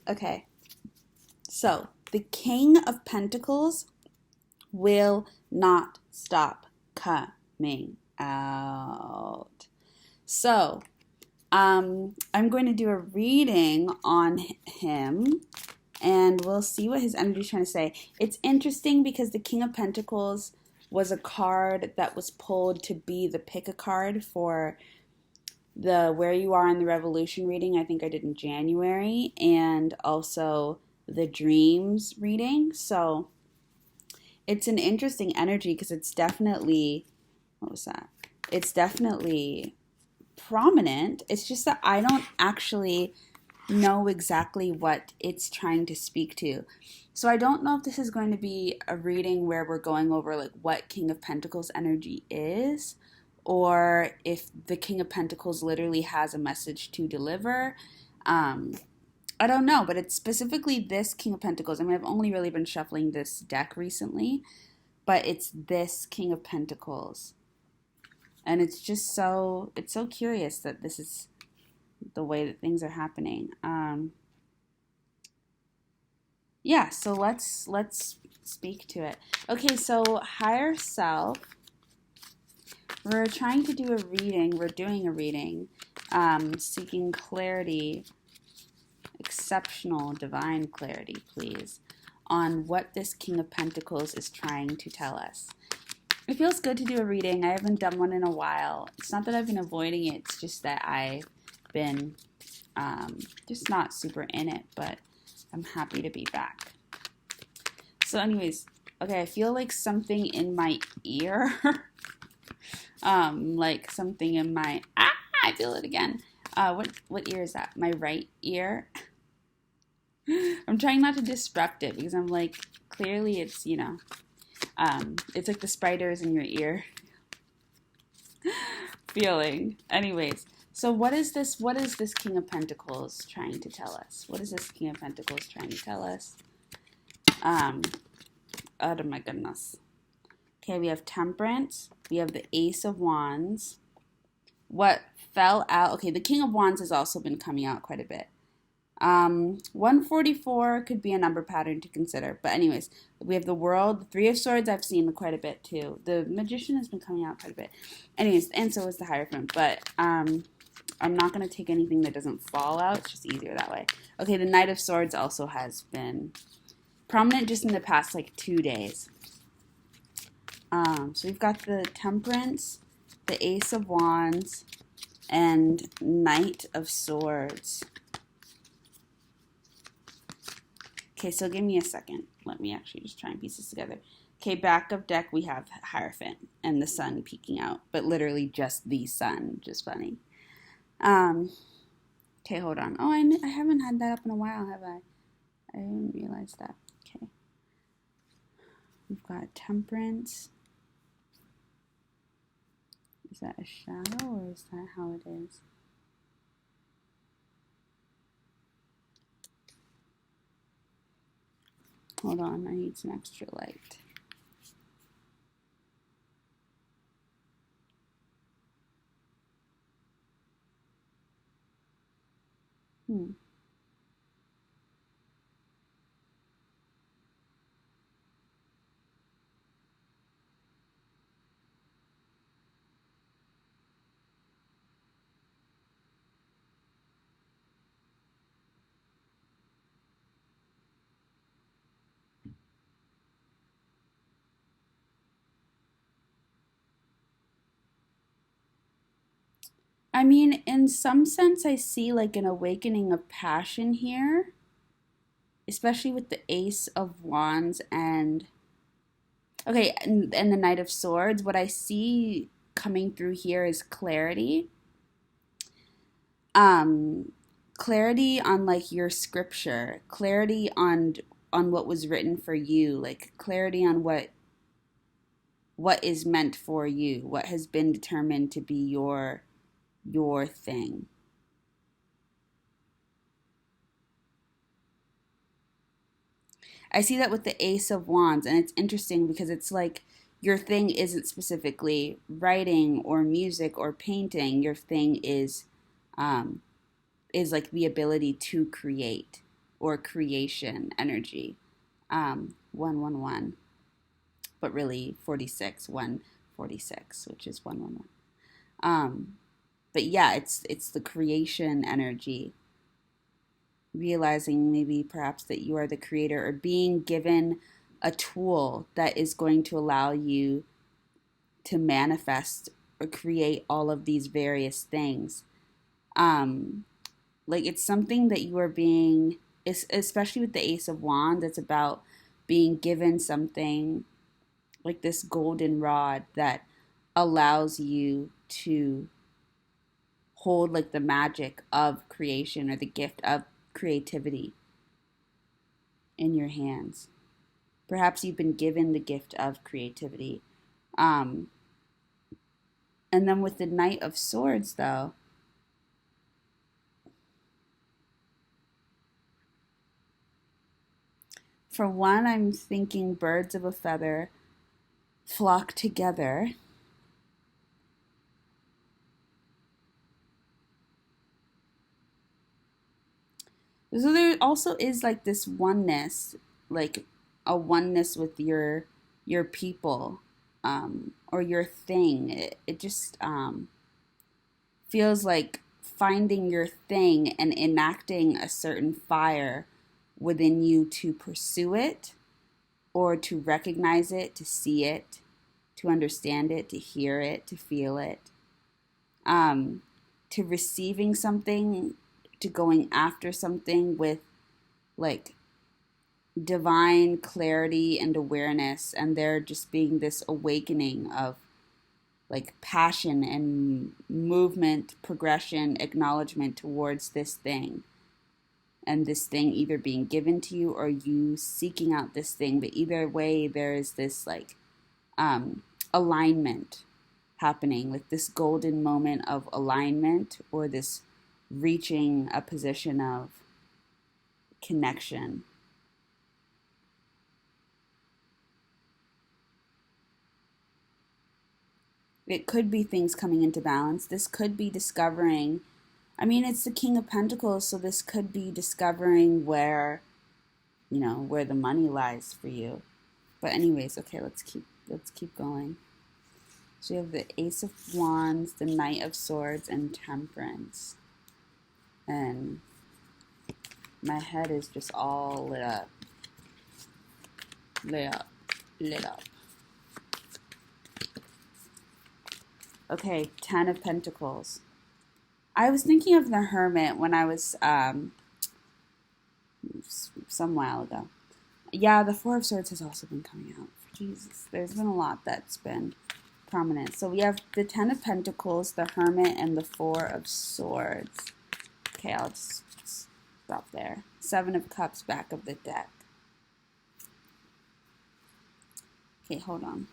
Okay. So, the King of Pentacles will not stop coming out. So, I'm going to do a reading on him and we'll see what his energy is trying to say. It's interesting because the King of Pentacles was a card that was pulled to be the pick a card for the Where You Are in the Revolution reading I think I did in January, and also the Dreams reading. So it's an interesting energy because it's definitely, what was that? It's definitely prominent. It's just that I don't actually know exactly what it's trying to speak to. So I don't know if this is going to be a reading where we're going over like what King of Pentacles energy is, or if the King of Pentacles literally has a message to deliver. I don't know, but it's specifically this King of Pentacles. I mean, I've only really been shuffling this deck recently, but it's this King of Pentacles. And it's just it's so curious that this is the way that things are happening. Yeah, so let's speak to it. Okay, so higher self. We're trying to do a reading. We're doing a reading, seeking clarity, exceptional divine clarity, please, on what this King of Pentacles is trying to tell us. It feels good to do a reading. I haven't done one in a while. It's not that I've been avoiding it. It's just that I've been just not super in it, but I'm happy to be back. So anyways, okay, I feel like something in my ear, like something in my, I feel it again. What ear is that? My right ear. I'm trying not to disrupt it because I'm like, clearly it's, it's like the spiders in your ear feeling. Anyways, so what is this King of Pentacles trying to tell us? What is this King of Pentacles trying to tell us? Oh my goodness. Okay, we have Temperance. We have the Ace of Wands. What fell out? Okay, the King of Wands has also been coming out quite a bit. 144 could be a number pattern to consider. But anyways, we have the World. The Three of Swords I've seen quite a bit too. The Magician has been coming out quite a bit. Anyways, and so is the Hierophant. But I'm not going to take anything that doesn't fall out. It's just easier that way. Okay, the Knight of Swords also has been prominent just in the past like 2 days. So we've got the Temperance, the Ace of Wands, and Knight of Swords. Okay, so give me a second. Let me actually just try and piece this together. Okay, back of deck we have Hierophant and the sun peeking out, but literally just the sun, which is funny. Okay, hold on. Oh, I haven't had that up in a while, have I? I didn't realize that. Okay. We've got Temperance. Is that a shadow or is that how it is? Hold on, I need some extra light. I mean, in some sense, I see like an awakening of passion here, especially with the Ace of Wands and the Knight of Swords. What I see coming through here is clarity. Clarity on like your scripture, clarity on what was written for you, like clarity on what is meant for you, what has been determined to be your thing. I see that with the Ace of Wands, and it's interesting because it's like your thing isn't specifically writing or music or painting. Your thing is like the ability to create. or creation energy. 111, but really 46, 146, which is 111. But yeah, it's the creation energy. Realizing maybe perhaps that you are the creator, or being given a tool that is going to allow you to manifest or create all of these various things. Like it's something that you are being, especially with the Ace of Wands, it's about being given something like this golden rod that allows you to hold like the magic of creation or the gift of creativity in your hands. Perhaps you've been given the gift of creativity. And then with the Knight of Swords, though, for one, I'm thinking birds of a feather flock together. So there also is like this oneness, like a oneness with your people, or your thing. It just feels like finding your thing and enacting a certain fire within you to pursue it, or to recognize it, to see it, to understand it, to hear it, to feel it, to receiving something, to going after something with like divine clarity and awareness, and there just being this awakening of like passion and movement, progression, acknowledgement towards this thing. And this thing either being given to you or you seeking out this thing. But either way, there is this like alignment happening, like this golden moment of alignment, or this reaching a position of connection. It could be things coming into balance. This could be discovering, I mean, it's the King of Pentacles, so this could be discovering where, where the money lies for you. But anyways, okay, let's keep going. So you have the Ace of Wands, the Knight of Swords, and Temperance. And my head is just all lit up. Lit up. Lit up. Okay, 10 of Pentacles. I was thinking of the Hermit when I was some while ago. Yeah, the Four of Swords has also been coming out. Jesus, there's been a lot that's been prominent. So we have the 10 of Pentacles, the Hermit, and the Four of Swords. Okay, I'll just stop there. 7 of Cups, back of the deck. Okay, hold on.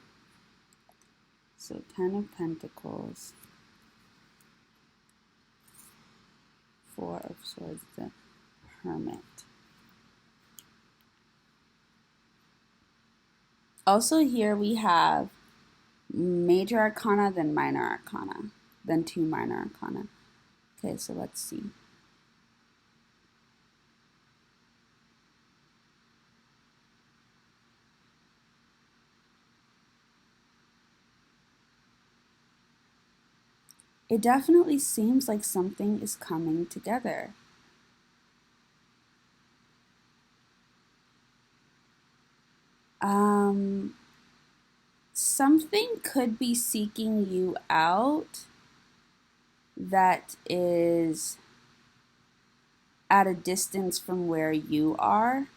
So 10 of Pentacles, 4 of Swords, the Hermit. Also here we have Major Arcana, then Minor Arcana, then 2 Minor Arcana. Okay, so let's see. It definitely seems like something is coming together. Something could be seeking you out that is at a distance from where you are.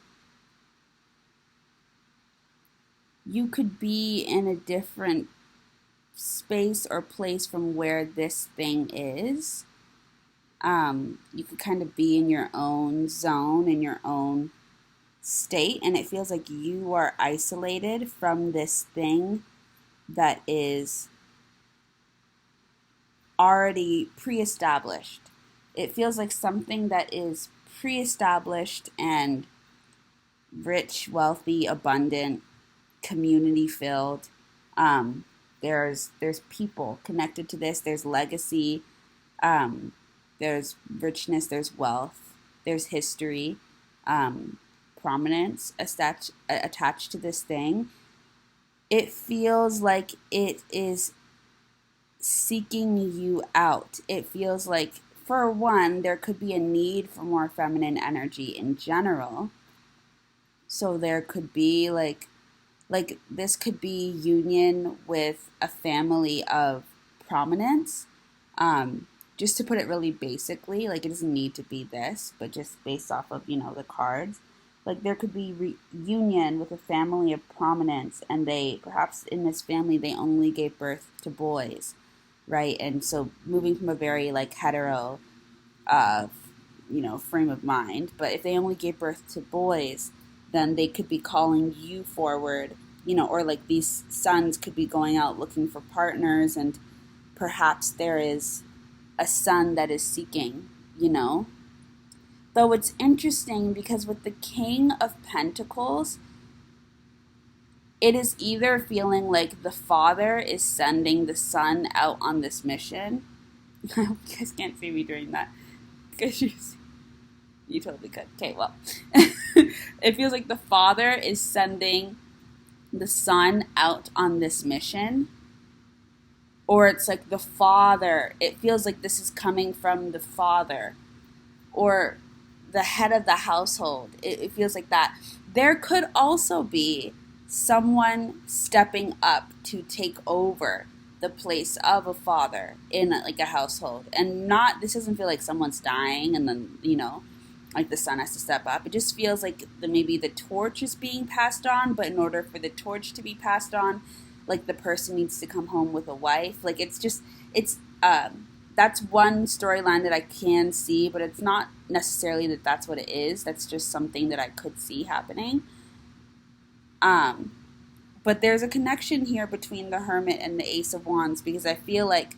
You could be in a different space or place from where this thing is. You could kind of be in your own zone, in your own state, and it feels like you are isolated from this thing that is already pre-established. It feels like something that is pre-established and rich, wealthy, abundant, community filled. There's people connected to this. There's legacy. There's richness. There's wealth. There's history. prominence attached to this thing, it feels like it is seeking you out. It feels like, for one, there could be a need for more feminine energy in general. So there could be like this could be union with a family of prominence. Just to put it really basically, like it doesn't need to be this, but just based off of, the cards, like there could be reunion with a family of prominence, and they perhaps in this family they only gave birth to boys, right? And so moving from a very like hetero, uh, frame of mind, but if they only gave birth to boys, then they could be calling you forward, or like these sons could be going out looking for partners, and perhaps there is a son that is seeking, Though it's interesting because with the King of Pentacles, it is either feeling like the father is sending the son out on this mission. I hope you guys can't see me doing that because you totally could. Okay, well, it feels like the father is sending the son out on this mission, or it's like the father, it feels like this is coming from the father or the head of the household. It feels like that. There could also be someone stepping up to take over the place of a father in like a household, and this doesn't feel like someone's dying and then like the son has to step up. It just feels like maybe the torch is being passed on, but in order for the torch to be passed on, like the person needs to come home with a wife. Like that's one storyline that I can see, but it's not necessarily that's what it is. That's just something that I could see happening. But there's a connection here between the Hermit and the Ace of Wands, because I feel like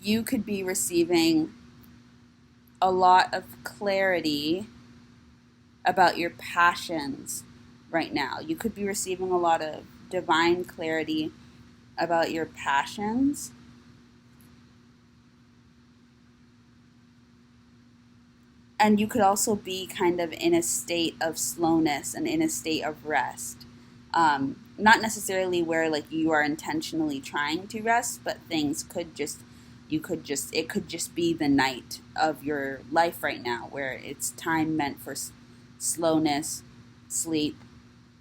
you could be receiving a lot of clarity about your passions right now. You could be receiving a lot of divine clarity about your passions. And you could also be kind of in a state of slowness and in a state of rest. Not necessarily where like you are intentionally trying to rest, but things it could just be the night of your life right now, where it's time meant for slowness, sleep,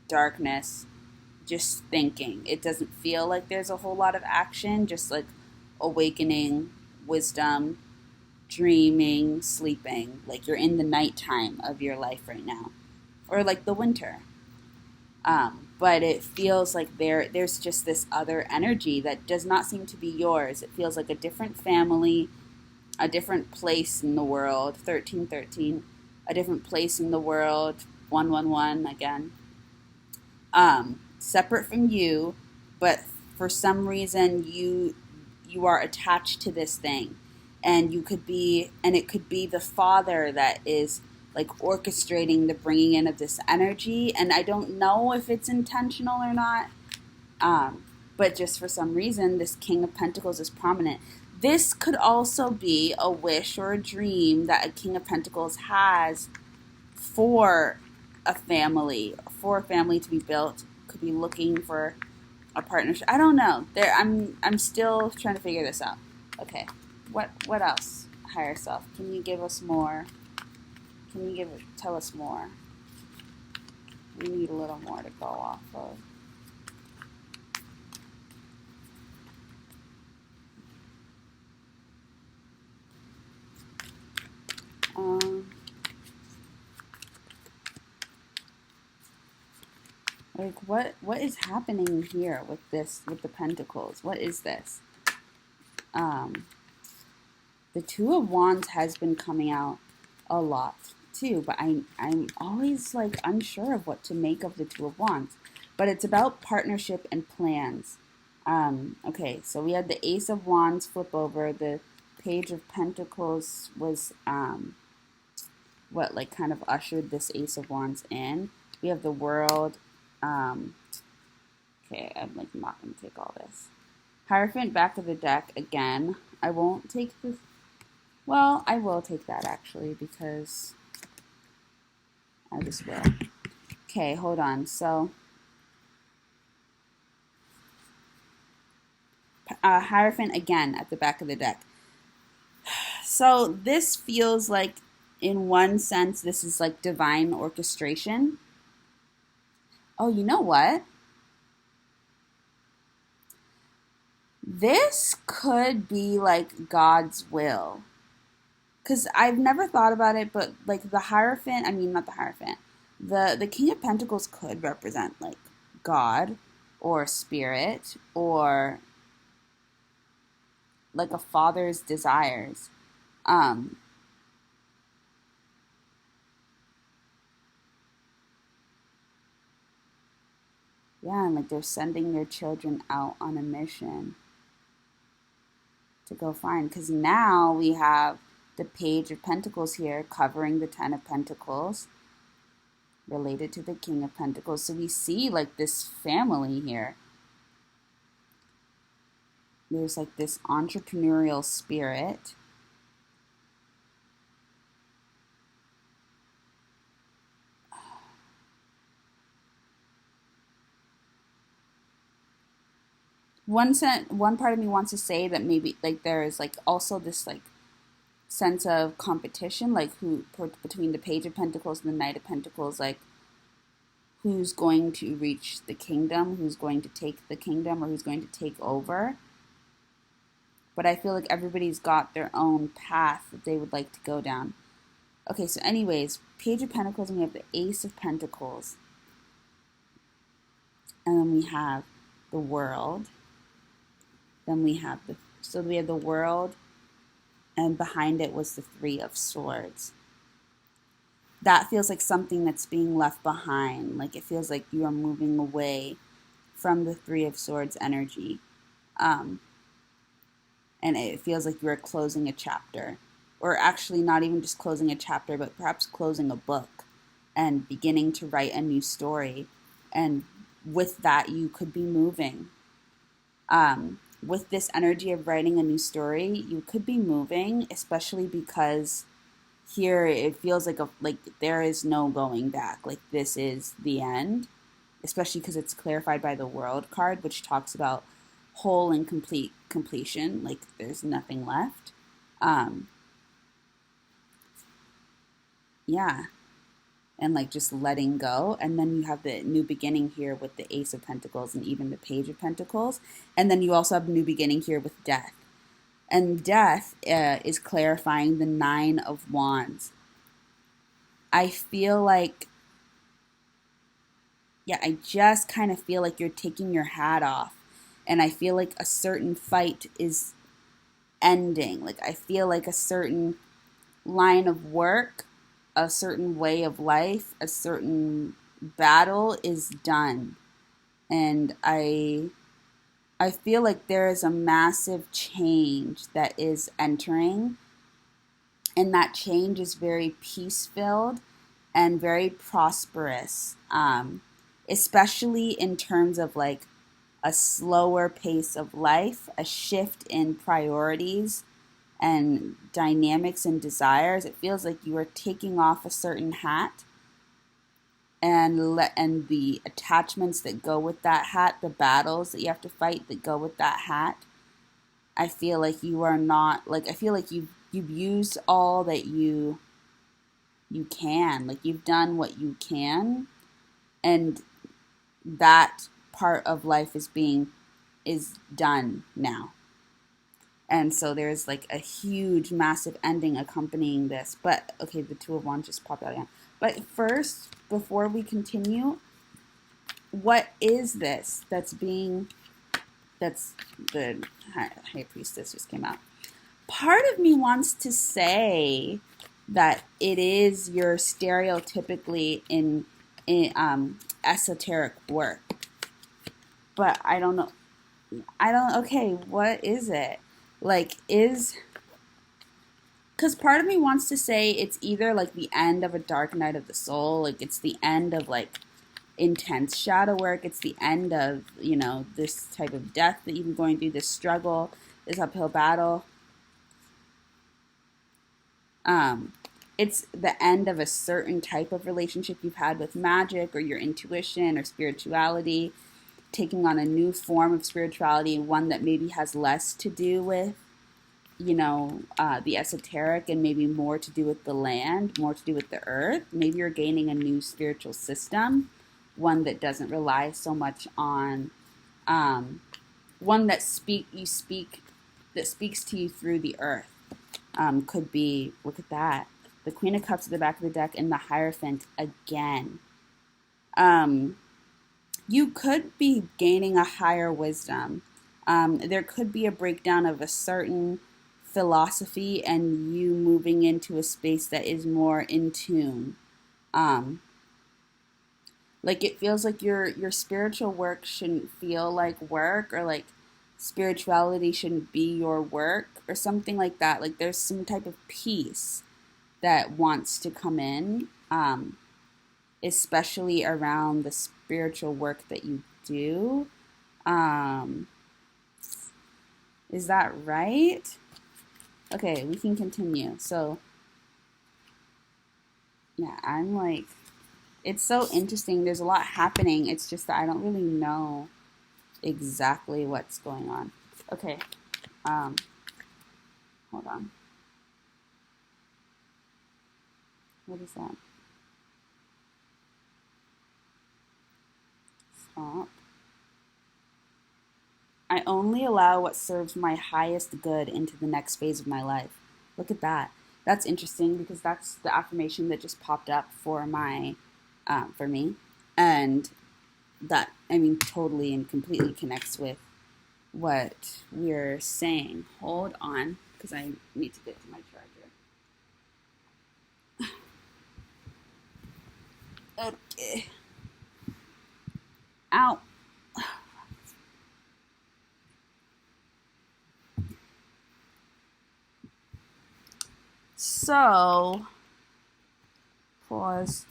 darkness, just thinking. It doesn't feel like there's a whole lot of action, just like awakening, wisdom, dreaming, sleeping. Like you're in the nighttime of your life right now, or like the winter. But it feels like there's just this other energy that does not seem to be yours. It feels like a different family, a different place in the world. 1313, a different place in the world. 111 again. Separate from you, but for some reason you are attached to this thing, and it could be the father that is like orchestrating the bringing in of this energy, and I don't know if it's intentional or not, but just for some reason this King of Pentacles is prominent. This could also be a wish or a dream that a King of Pentacles has for a family to be built. Could be looking for a partnership. I don't know. I'm still trying to figure this out. Okay. What else? Higher self. Can you give us more? Tell us more? We need a little more to go off of. Like what is happening here with the Pentacles? What is this? The Two of Wands has been coming out a lot too, but I'm always like unsure of what to make of the Two of Wands. But it's about partnership and plans. Okay, so we had the Ace of Wands flip over. The Page of Pentacles was what like kind of ushered this Ace of Wands in. We have the World. Okay, I'm like not gonna take all this. Hierophant back of the deck again. I won't take this. Well, I will take that actually because I just will. Okay, hold on. So, Hierophant again at the back of the deck. So, this feels like, in one sense, this is like divine orchestration. Oh, you know what? This could be like God's will. Because I've never thought about it, but like the Hierophant, I mean, not the Hierophant, the King of Pentacles could represent like God or spirit or like a father's desires. Um, yeah, and like they're sending their children out on a mission to go find. Because now we have the Page of Pentacles here covering the Ten of Pentacles related to the King of Pentacles. So we see like this family here. There's like this entrepreneurial spirit. One part of me wants to say that maybe like there is like also this like sense of competition, like between the Page of Pentacles and the Knight of Pentacles, like who's going to reach the kingdom, who's going to take the kingdom, or who's going to take over. But I feel like everybody's got their own path that they would like to go down. Okay, so anyways, Page of Pentacles, and we have the Ace of Pentacles. And then we have the World. Then we have the World, and behind it was the Three of Swords. That feels like something that's being left behind. Like it feels like you are moving away from the Three of Swords energy. And it feels like you are closing a chapter. Or actually not even just closing a chapter, but perhaps closing a book and beginning to write a new story. And with that, you could be moving. With this energy of writing a new story, you could be moving, especially because here it feels like there is no going back. Like this is the end, especially because it's clarified by the World card, which talks about whole and complete completion. Like there's nothing left. Yeah. And like just letting go. And then you have the new beginning here with the Ace of Pentacles and even the Page of Pentacles. And then you also have a new beginning here with death. And death is clarifying the Nine of Wands. I feel like, yeah, I just kind of feel like you're taking your hat off. And I feel like a certain fight is ending. Like I feel like a certain line of work, a certain way of life, a certain battle is done. And I feel like there is a massive change that is entering, and that change is very peace-filled and very prosperous, especially in terms of like a slower pace of life, a shift in priorities and dynamics and desires. It feels like you are taking off a certain hat, and the attachments that go with that hat, the battles that you have to fight that go with that hat. I feel like you are not like I feel like you've used all that you can. Like you've done what you can, and that part of life is done now. And so there's like a huge, massive ending accompanying this. But, okay, the Two of Wands just popped out again. But first, before we continue, what is this that's the High Priestess just came out. Part of me wants to say that it is your stereotypically in esoteric work. But I don't know. Okay, what is it? Like, because part of me wants to say it's either like the end of a dark night of the soul, like it's the end of like intense shadow work, it's the end of, this type of death that you've been going through, this struggle, this uphill battle. It's the end of a certain type of relationship you've had with magic or your intuition or spirituality, taking on a new form of spirituality, one that maybe has less to do with, the esoteric and maybe more to do with the land, more to do with the earth. Maybe you're gaining a new spiritual system, one that doesn't rely so much on, one that that speaks to you through the earth. Could be, look at that, the Queen of Cups at the back of the deck and the Hierophant again. You could be gaining a higher wisdom. There could be a breakdown of a certain philosophy and you moving into a space that is more in tune. Like it feels like your spiritual work shouldn't feel like work, or like spirituality shouldn't be your work or something like that. Like there's some type of peace that wants to come in, especially around the spiritual work that you do. Is that right? Okay, we can continue. So, yeah, I'm like, it's so interesting. There's a lot happening. It's just that I don't really know exactly what's going on. Okay, hold on. What is that? Stop. I only allow what serves my highest good into the next phase of my life. Look at that. That's interesting because that's the affirmation that just popped up for for me. And that, I mean, totally and completely connects with what we're saying. Hold on, because I need to get to my charger. Okay. Ow. So, pause.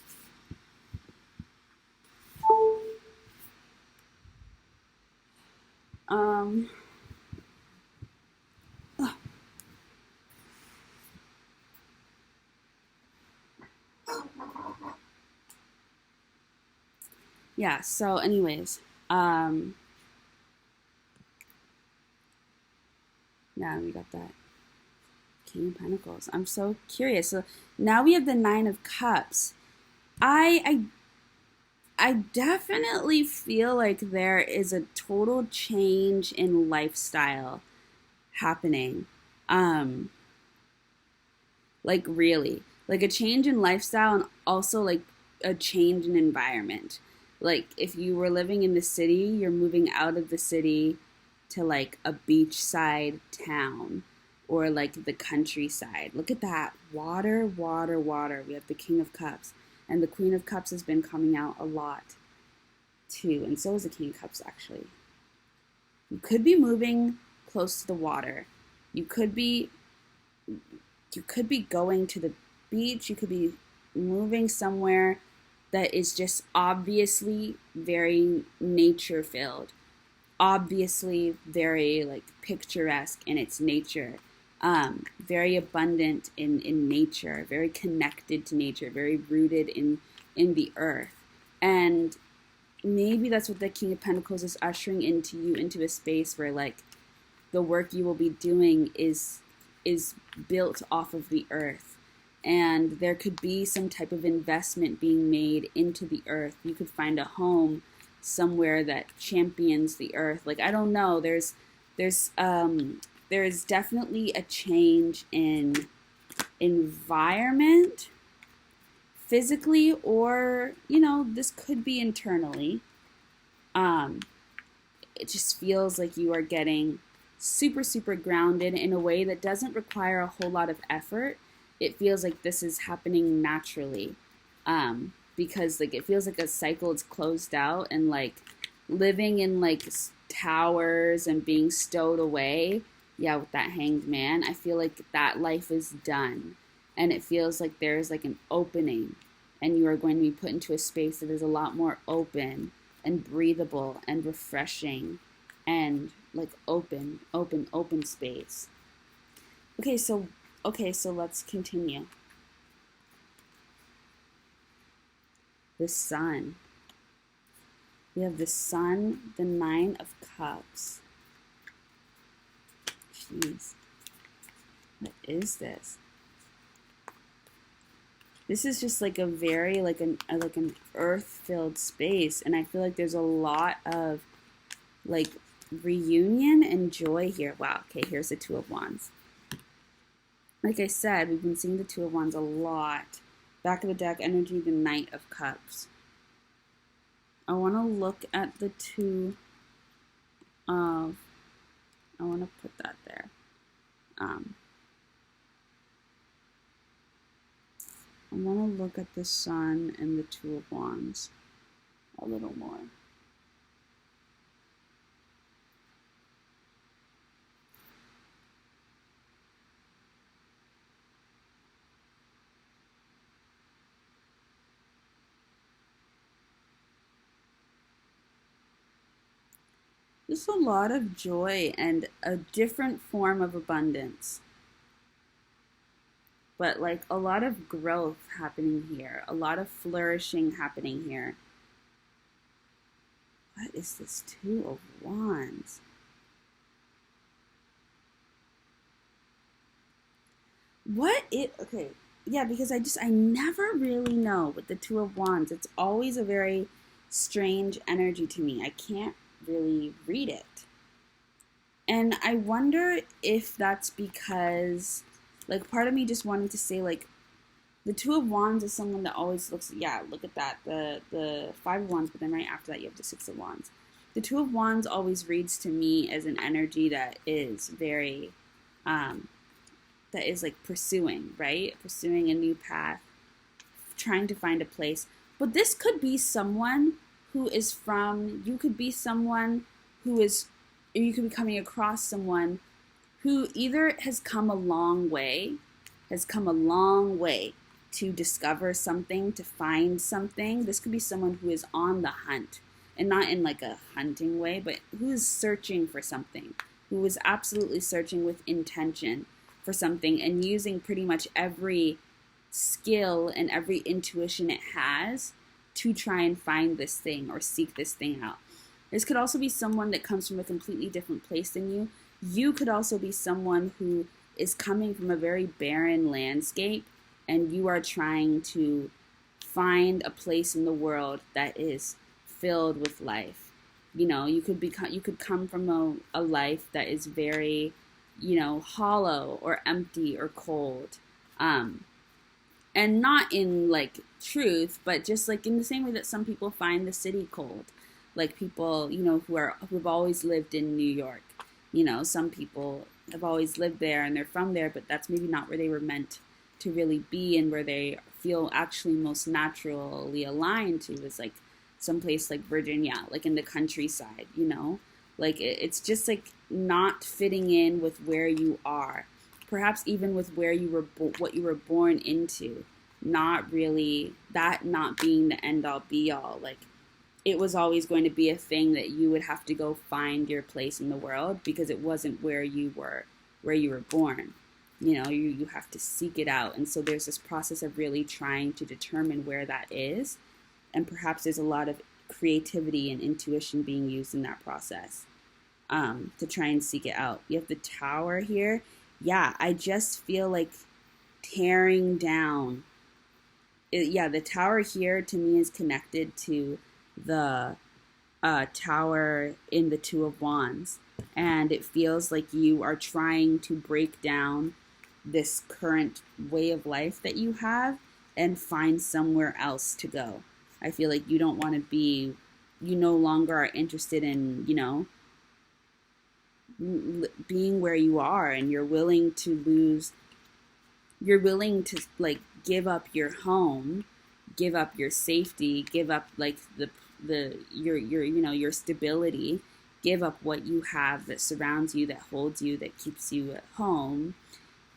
Yeah, so anyways, yeah, we got that King of Pentacles. I'm so curious. So now we have the Nine of Cups. I definitely feel like there is a total change in lifestyle happening. Like really. Like a change in lifestyle and also like a change in environment. Like if you were living in the city, you're moving out of the city to like a beachside town or like the countryside. Look at that. Water, water, water. We have the King of Cups. And the Queen of Cups has been coming out a lot too. And so is the King of Cups actually. You could be moving close to the water. You could be going to the beach. You could be moving somewhere that is just obviously very nature filled, obviously very like picturesque in its nature, very abundant in nature, very connected to nature, very rooted in the earth. And maybe that's what the King of Pentacles is ushering into you, into a space where like the work you will be doing is built off of the earth. And there could be some type of investment being made into the earth. You could find a home somewhere that champions the earth. Like, I don't know. There is definitely a change in environment, physically, or, this could be internally. It just feels like you are getting super, super grounded in a way that doesn't require a whole lot of effort. It feels like this is happening naturally, because like it feels like a cycle is closed out, and like living in like towers and being stowed away, yeah, with that Hanged Man, I feel like that life is done, and it feels like there's like an opening, and you are going to be put into a space that is a lot more open and breathable and refreshing and like open space. Okay, so Okay, so let's continue. The Sun. We have the Sun, the Nine of Cups. Jeez. What is this? This is just like a very like an earth-filled space, and I feel like there's a lot of like reunion and joy here. Wow. Okay, here's the Two of Wands. Like I said, we've been seeing the Two of Wands a lot. Back of the deck energy, the Knight of Cups. I want to look at the Two of... I want to put that there. I want to look at the Sun and the Two of Wands a little more. There's a lot of joy and a different form of abundance. But like a lot of growth happening here, a lot of flourishing happening here. What is this Two of Wands? Okay, yeah, because I never really know with the Two of Wands. It's always a very strange energy to me. I can't really read it. And I wonder if that's because, like, part of me just wanted to say, like, the Two of Wands is someone that always looks, yeah, look at that, the Five of Wands, but then right after that you have the Six of Wands. The Two of Wands always reads to me as an energy that is very, that is like pursuing, right? Pursuing a new path, trying to find a place. But this could be someone who is from, you could be someone who is, or you could be coming across someone who either has come a long way to discover something, to find something. This could be someone who is on the hunt, and not in like a hunting way, but who is searching for something, who is absolutely searching with intention for something and using pretty much every skill and every intuition it has to try and find this thing or seek this thing out. This could also be someone that comes from a completely different place than you. You could also be someone who is coming from a very barren landscape, and you are trying to find a place in the world that is filled with life. You know, you could come from a life that is very, you know, hollow or empty or cold. And not in like truth, but just like in the same way that some people find the city cold. Like people, you know, who've always lived in New York. You know, some people have always lived there and they're from there, but that's maybe not where they were meant to really be, and where they feel actually most naturally aligned to is like someplace like Virginia, like in the countryside, you know? Like it's just like not fitting in with where you are. Perhaps even with where you were, what you were born into. Not really, that not being the end all be all. Like it was always going to be a thing that you would have to go find your place in the world because it wasn't where you were born. You know, you have to seek it out. And so there's this process of really trying to determine where that is. And perhaps there's a lot of creativity and intuition being used in that process to try and seek it out. You have the Tower here. Yeah, I just feel like tearing down. The Tower here to me is connected to the Tower in the Two of Wands. And it feels like you are trying to break down this current way of life that you have and find somewhere else to go. I feel like you don't want to be, you no longer are interested in, you know, being where you are, and you're willing to like give up your home, give up your safety, give up like your stability, give up what you have that surrounds you, that holds you, that keeps you at home,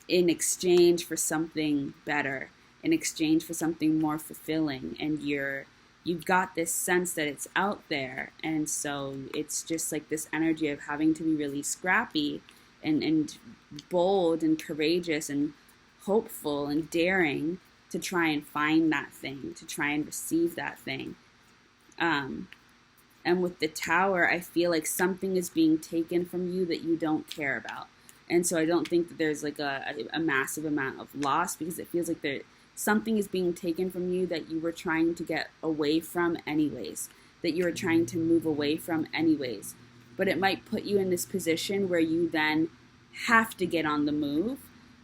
in exchange for something better, in exchange for something more fulfilling. And you've got this sense that it's out there, and so it's just like this energy of having to be really scrappy and bold and courageous and hopeful and daring to try and find that thing, to try and receive that thing. And with the Tower, I feel like something is being taken from you that you don't care about. And so I don't think that there's like a massive amount of loss, because it feels like something is being taken from you that you were trying to get away from anyways, that you were trying to move away from anyways. But it might put you in this position where you then have to get on the move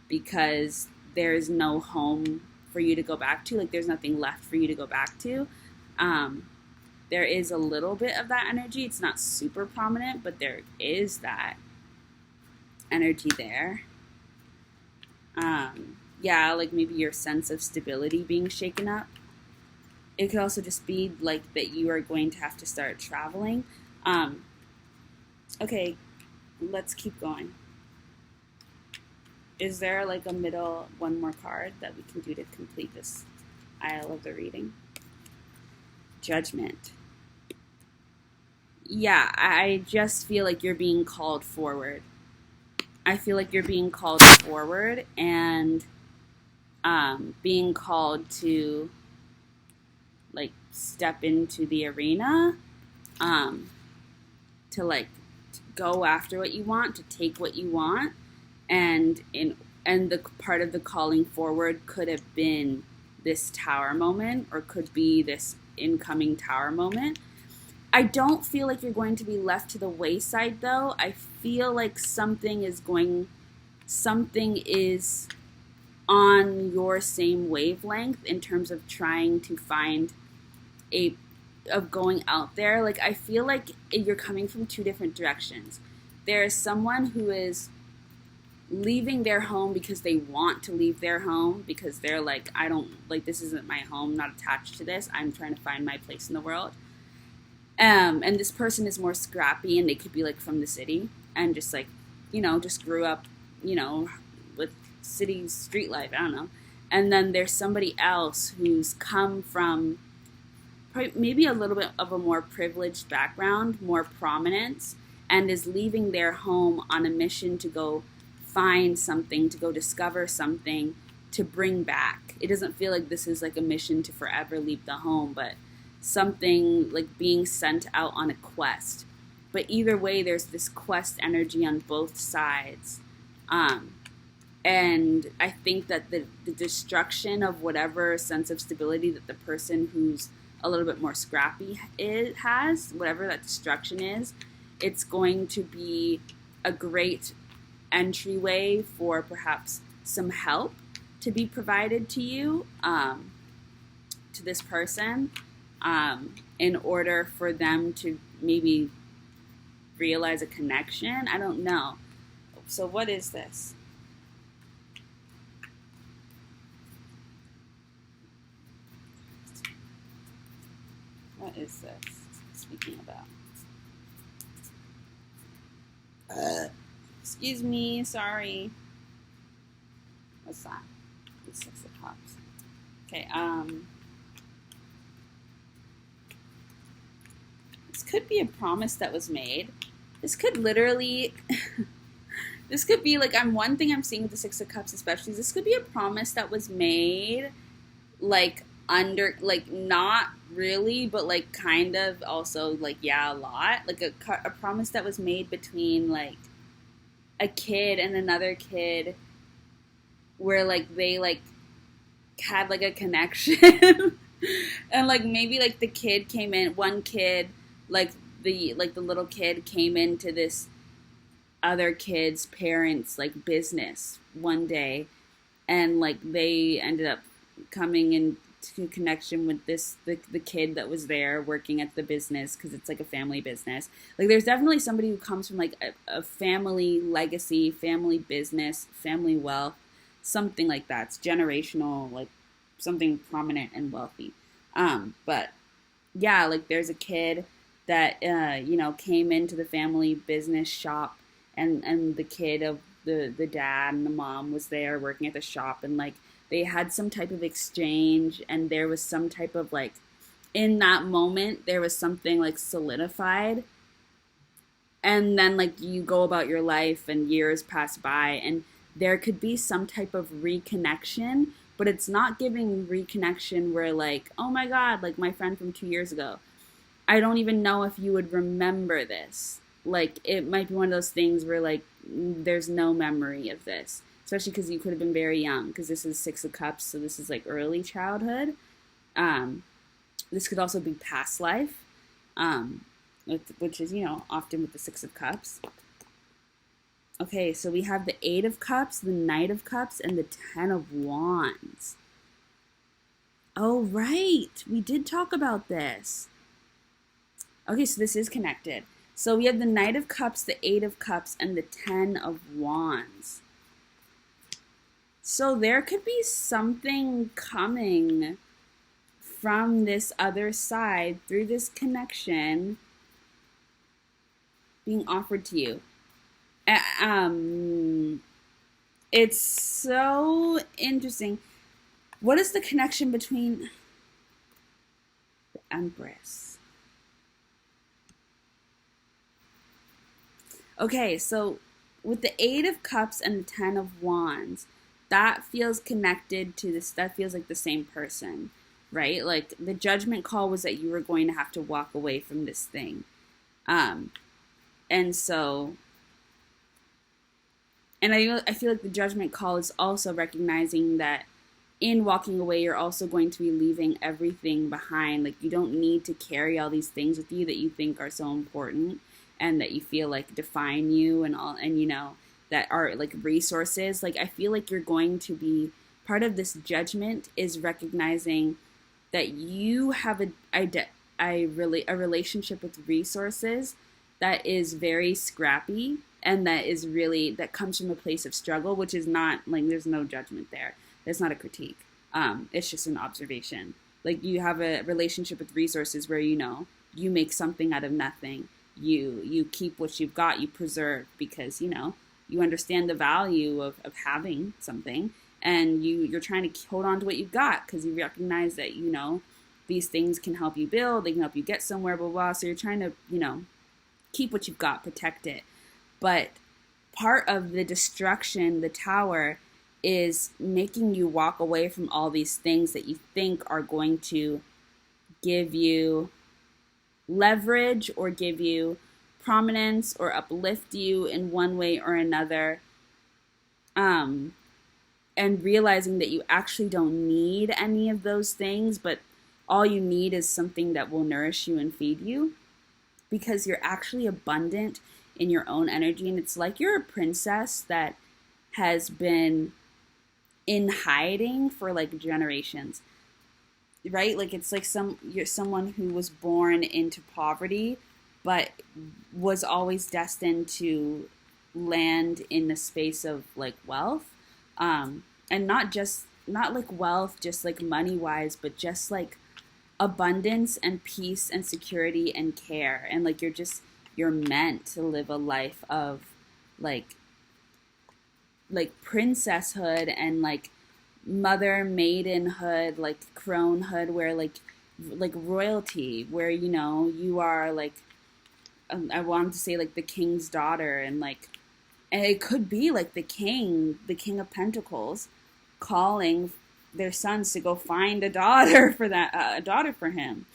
because there's no home for you to go back to. Like, there's nothing left for you to go back to. There is a little bit of that energy. It's not super prominent, but there is that energy there. Yeah, like maybe your sense of stability being shaken up. It could also just be like that you are going to have to start traveling. Okay, let's keep going. Is there like a middle one more card that we can do to complete this aisle of the reading? Judgment. Yeah, I just feel like you're being called forward. I feel like you're being called forward and being called to like step into the arena, to like to go after what you want, to take what you want, and the part of the calling forward could have been this Tower moment, or could be this incoming Tower moment. I don't feel like you're going to be left to the wayside, though. I feel like something is on your same wavelength in terms of trying to find of going out there. Like, I feel like you're coming from two different directions. There is someone who is leaving their home because they want to leave their home, because they're like, I don't, like, this isn't my home, I'm not attached to this, I'm trying to find my place in the world. And this person is more scrappy, and they could be like from the city and just like, just grew up, with city street life, I don't know. And then there's somebody else who's come from maybe a little bit of a more privileged background, more prominence, and is leaving their home on a mission to go find something, to go discover something, to bring back. It doesn't feel like this is like a mission to forever leave the home, but something like being sent out on a quest. But either way, there's this quest energy on both sides. And I think that the destruction of whatever sense of stability that the person who's a little bit more scrappy has, whatever that destruction is, it's going to be a great entryway for perhaps some help to be provided to you, to this person, in order for them to maybe realize a connection. I don't know. So what is this? What is this speaking about? Excuse me, sorry. What's that? The Six of Cups. Okay, this could be a promise that was made. This could literally, this could be like, one thing I'm seeing with the Six of Cups especially, is this could be a promise that was made, like, not really, but like kind of also like, yeah, a lot. Like a promise that was made between like a kid and another kid, where like they like had like a connection. And like maybe like the kid came in, one kid, like the little kid came into this other kid's parents' like business one day, and like they ended up coming into connection with the kid that was there working at the business, because it's like a family business. Like there's definitely somebody who comes from like a family legacy, family business, family wealth, something like that. It's generational, like something prominent and wealthy. But yeah, like there's a kid that came into the family business shop, and the kid of the dad and the mom was there working at the shop, and like they had some type of exchange, and there was some type of like, in that moment there was something like solidified, and then like you go about your life and years pass by, and there could be some type of reconnection, but it's not giving reconnection where like, oh my God, like my friend from 2 years ago. I don't even know if you would remember this. Like, it might be one of those things where, like, there's no memory of this. Especially because you could have been very young, because this is Six of Cups, so this is, like, early childhood. This could also be past life, which is, often with the Six of Cups. Okay, so we have the Eight of Cups, the Knight of Cups, and the Ten of Wands. Oh, right. We did talk about this. Okay, so this is connected. So we have the Knight of Cups, the Eight of Cups, and the Ten of Wands. So there could be something coming from this other side through this connection being offered to you. It's so interesting. What is the connection between the Empress? Okay, so with the Eight of Cups and the Ten of Wands, that feels connected to this. That feels like the same person, right? Like the judgment call was that you were going to have to walk away from this thing. And so, and I feel like the judgment call is also recognizing that in walking away, you're also going to be leaving everything behind. Like you don't need to carry all these things with you that you think are so important and that you feel like define you and all, and that are like resources. Like I feel like you're going to be part of this judgment is recognizing that you have a relationship with resources that is very scrappy and that comes from a place of struggle, which is not like there's no judgment there. There's not a critique. It's just an observation. Like you have a relationship with resources where you make something out of nothing. You keep what you've got, you preserve because you understand the value of having something, and you're trying to hold on to what you've got because you recognize that these things can help you build, they can help you get somewhere, blah blah. So you're trying to keep what you've got, protect it. But part of the destruction, the tower, is making you walk away from all these things that you think are going to give you leverage or give you prominence or uplift you in one way or another, and realizing that you actually don't need any of those things, but all you need is something that will nourish you and feed you, because you're actually abundant in your own energy. And it's like you're a princess that has been in hiding for like generations, right? Like it's like you're someone who was born into poverty but was always destined to land in the space of like wealth, and not like wealth just like money wise, but just like abundance and peace and security and care. And like you're meant to live a life of like princesshood and like mother maidenhood, like cronehood, where like royalty, where you are like, I wanted to say like the king's daughter, and it could be like the king of Pentacles calling their sons to go find a daughter for him,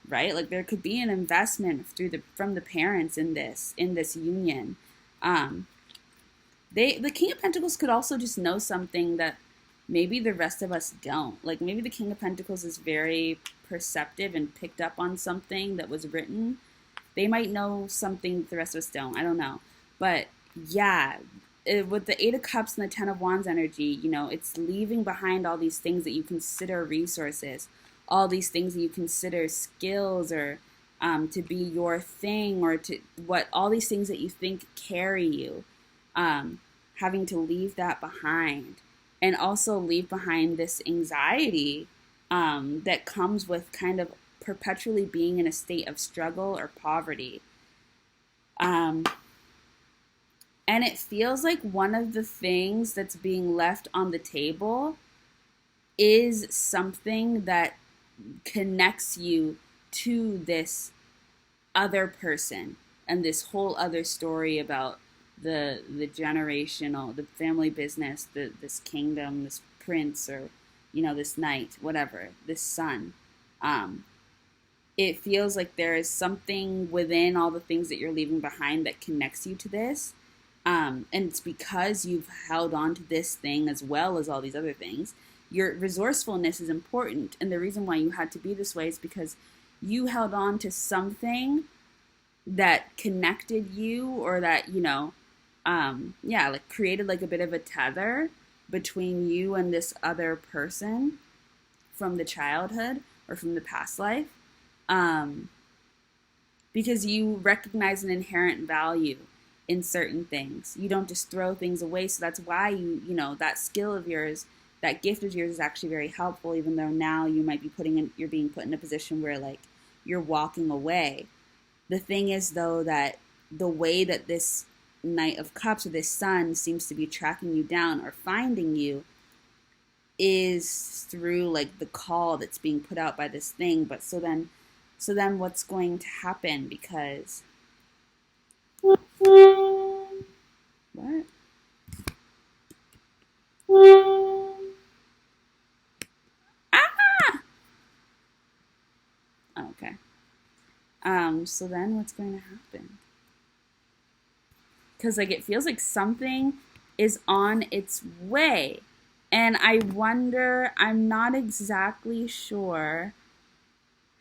right? Like there could be an investment from the parents in this union. The King of Pentacles could also just know something that maybe the rest of us don't. Like maybe the King of Pentacles is very perceptive and picked up on something that was written. They might know something the rest of us don't. I don't know. But yeah, with the Eight of Cups and the Ten of Wands energy, it's leaving behind all these things that you consider resources, all these things that you consider skills or to be your thing, or all these things that you think carry you, having to leave that behind. And also leave behind this anxiety that comes with kind of perpetually being in a state of struggle or poverty. And it feels like one of the things that's being left on the table is something that connects you to this other person and this whole other story about the generational, the family business, this kingdom, this prince, or this knight, whatever, this son. It feels like there is something within all the things that you're leaving behind that connects you to this. And it's because you've held on to this thing as well as all these other things. Your resourcefulness is important. And the reason why you had to be this way is because you held on to something that connected you, or that, like created like a bit of a tether between you and this other person from the childhood or from the past life. Because you recognize an inherent value in certain things. You don't just throw things away. So that's why that skill of yours, that gift of yours is actually very helpful, even though now you might be you're being put in a position where like you're walking away. The thing is though, that the way that this Knight of Cups or this sun seems to be tracking you down or finding you is through like the call that's being put out by this thing. But so then what's going to happen? Because what? Ah! Okay. So then what's going to happen? Because like it feels like something is on its way. And I wonder, I'm not exactly sure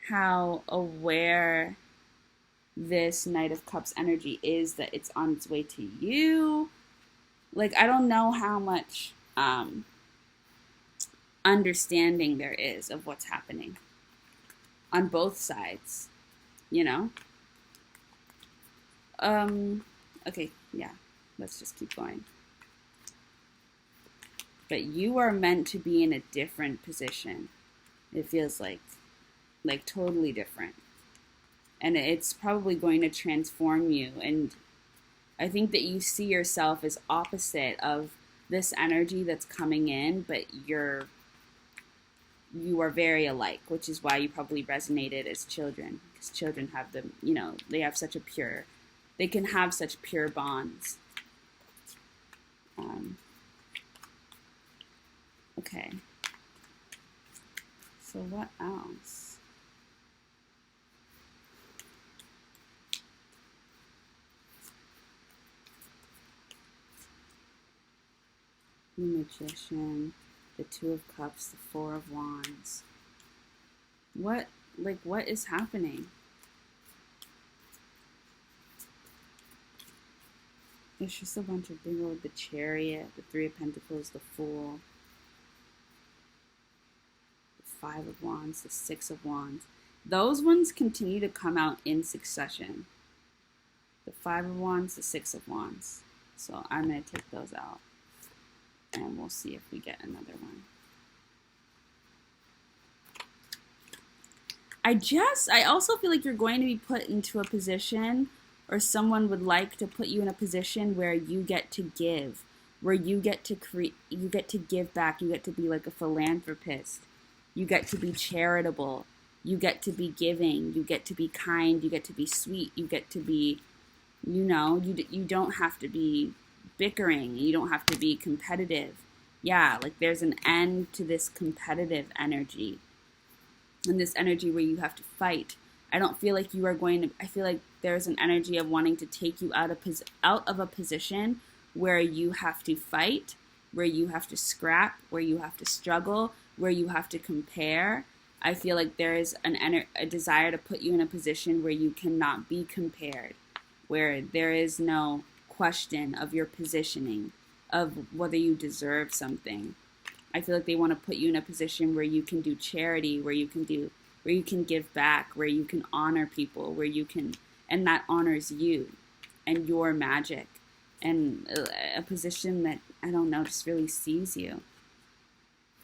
how aware this Knight of Cups energy is that it's on its way to you. Like, I don't know how much understanding there is of what's happening on both sides, Okay, yeah, let's just keep going. But you are meant to be in a different position. It feels like totally different. And it's probably going to transform you. And I think that you see yourself as opposite of this energy that's coming in, but you are very alike, which is why you probably resonated as children. Because children have they have they can have such pure bonds. Okay. So what else? The Magician, the Two of Cups, the Four of Wands. What is happening? It's just a bunch of big old, the Chariot, the Three of Pentacles, the Fool, the Five of Wands, the Six of Wands. Those ones continue to come out in succession. The Five of Wands, the Six of Wands. So I'm going to take those out. And we'll see if we get another one. I also feel like you're going to be put into a position, or someone would like to put you in a position where you get to give, where you get to you get to give back, you get to be like a philanthropist, you get to be charitable, you get to be giving, you get to be kind, you get to be sweet, you get to be, you don't have to be bickering, you don't have to be competitive. Yeah, like there's an end to this competitive energy and this energy where you have to fight. I don't feel like you are going to, I feel like there's an energy of wanting to take you out of a position where you have to fight, where you have to scrap, where you have to struggle, where you have to compare. I feel like there is a desire to put you in a position where you cannot be compared, where there is no question of your positioning, of whether you deserve something. I feel like they want to put you in a position where you can do charity, where you can give back, where you can honor people, and that honors you and your magic, and a position that, I don't know, just really sees you.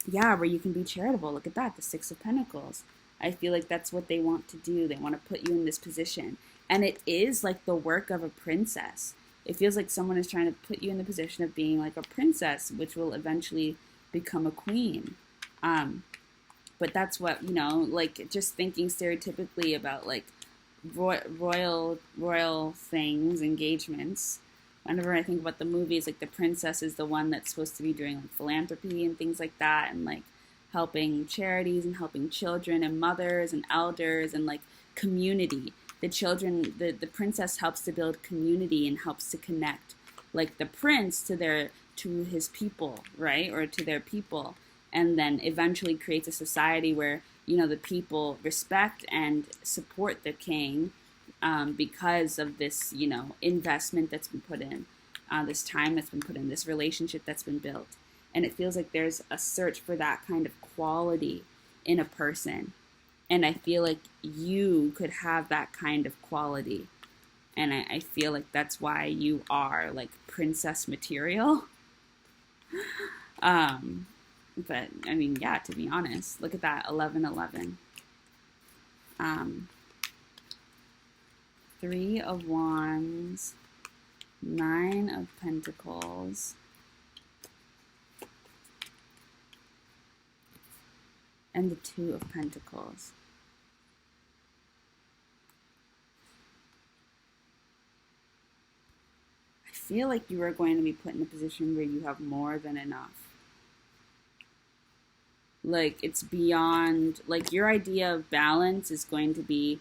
Yeah, where you can be charitable. Look at that, the Six of Pentacles. I feel like that's what they want to do. They want to put you in this position. And it is like the work of a princess. It feels like someone is trying to put you in the position of being like a princess, which will eventually become a queen. But that's what, like just thinking stereotypically about like royal things, engagements. whenever I think about the movies, like the princess is the one that's supposed to be doing like philanthropy and things like that, and like helping charities and helping children and mothers and elders and like community. The children, the princess helps to build community and helps to connect like the prince to his people, right? Or to their people, and then eventually creates a society where, you know, the people respect and support the king, because of this, you know, investment that's been put in, this time that's been put in, this relationship that's been built. And it feels like there's a search for that kind of quality in a person. And I feel like you could have that kind of quality. And I feel like that's why you are like princess material. But I mean, yeah, to be honest, look at that, 1111. 3 of Wands, 9 of Pentacles, and the 2 of Pentacles. I feel like you are going to be put in a position where you have more than enough. Like, it's beyond, like, your idea of balance is going to be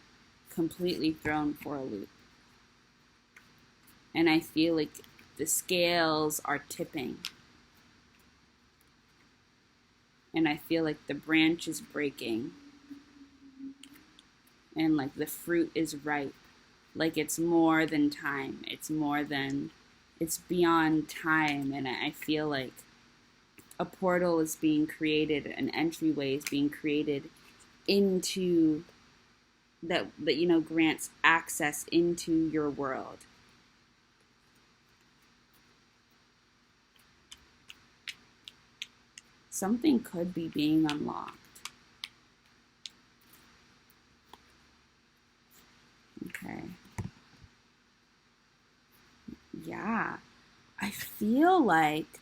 completely thrown for a loop. And I feel like the scales are tipping. And I feel like the branch is breaking. And like the fruit is ripe. Like it's more than time. It's beyond time. And I feel like a portal is being created, an entryway is being created into that you know, grants access into your world. Something could be being unlocked. Okay. Yeah. I feel like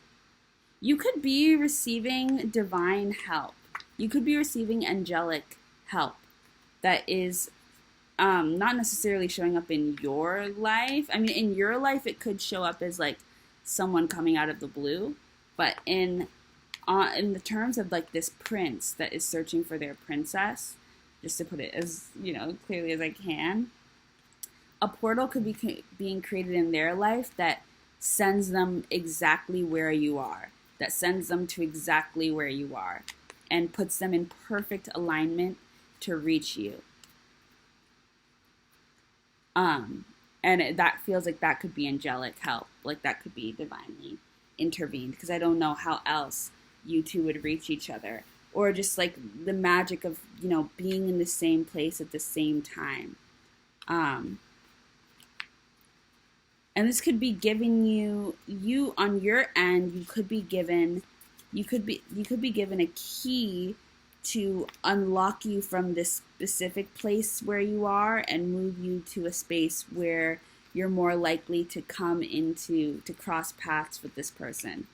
you could be receiving divine help. You could be receiving angelic help that is not necessarily showing up in your life. I mean, in your life, it could show up as like someone coming out of the blue, but in the terms of like this prince that is searching for their princess, just to put it as, you know, clearly as I can, a portal could be being created in their life that sends them exactly where you are, that sends them to exactly where you are, and puts them in perfect alignment to reach you. And that feels like that could be angelic help, like that could be divinely intervened, because I don't know how else you two would reach each other, or just like the magic of, you know, being in the same place at the same time. And this could be giving you on your end, you could be given a key to unlock you from this specific place where you are and move you to a space where you're more likely to to cross paths with this person.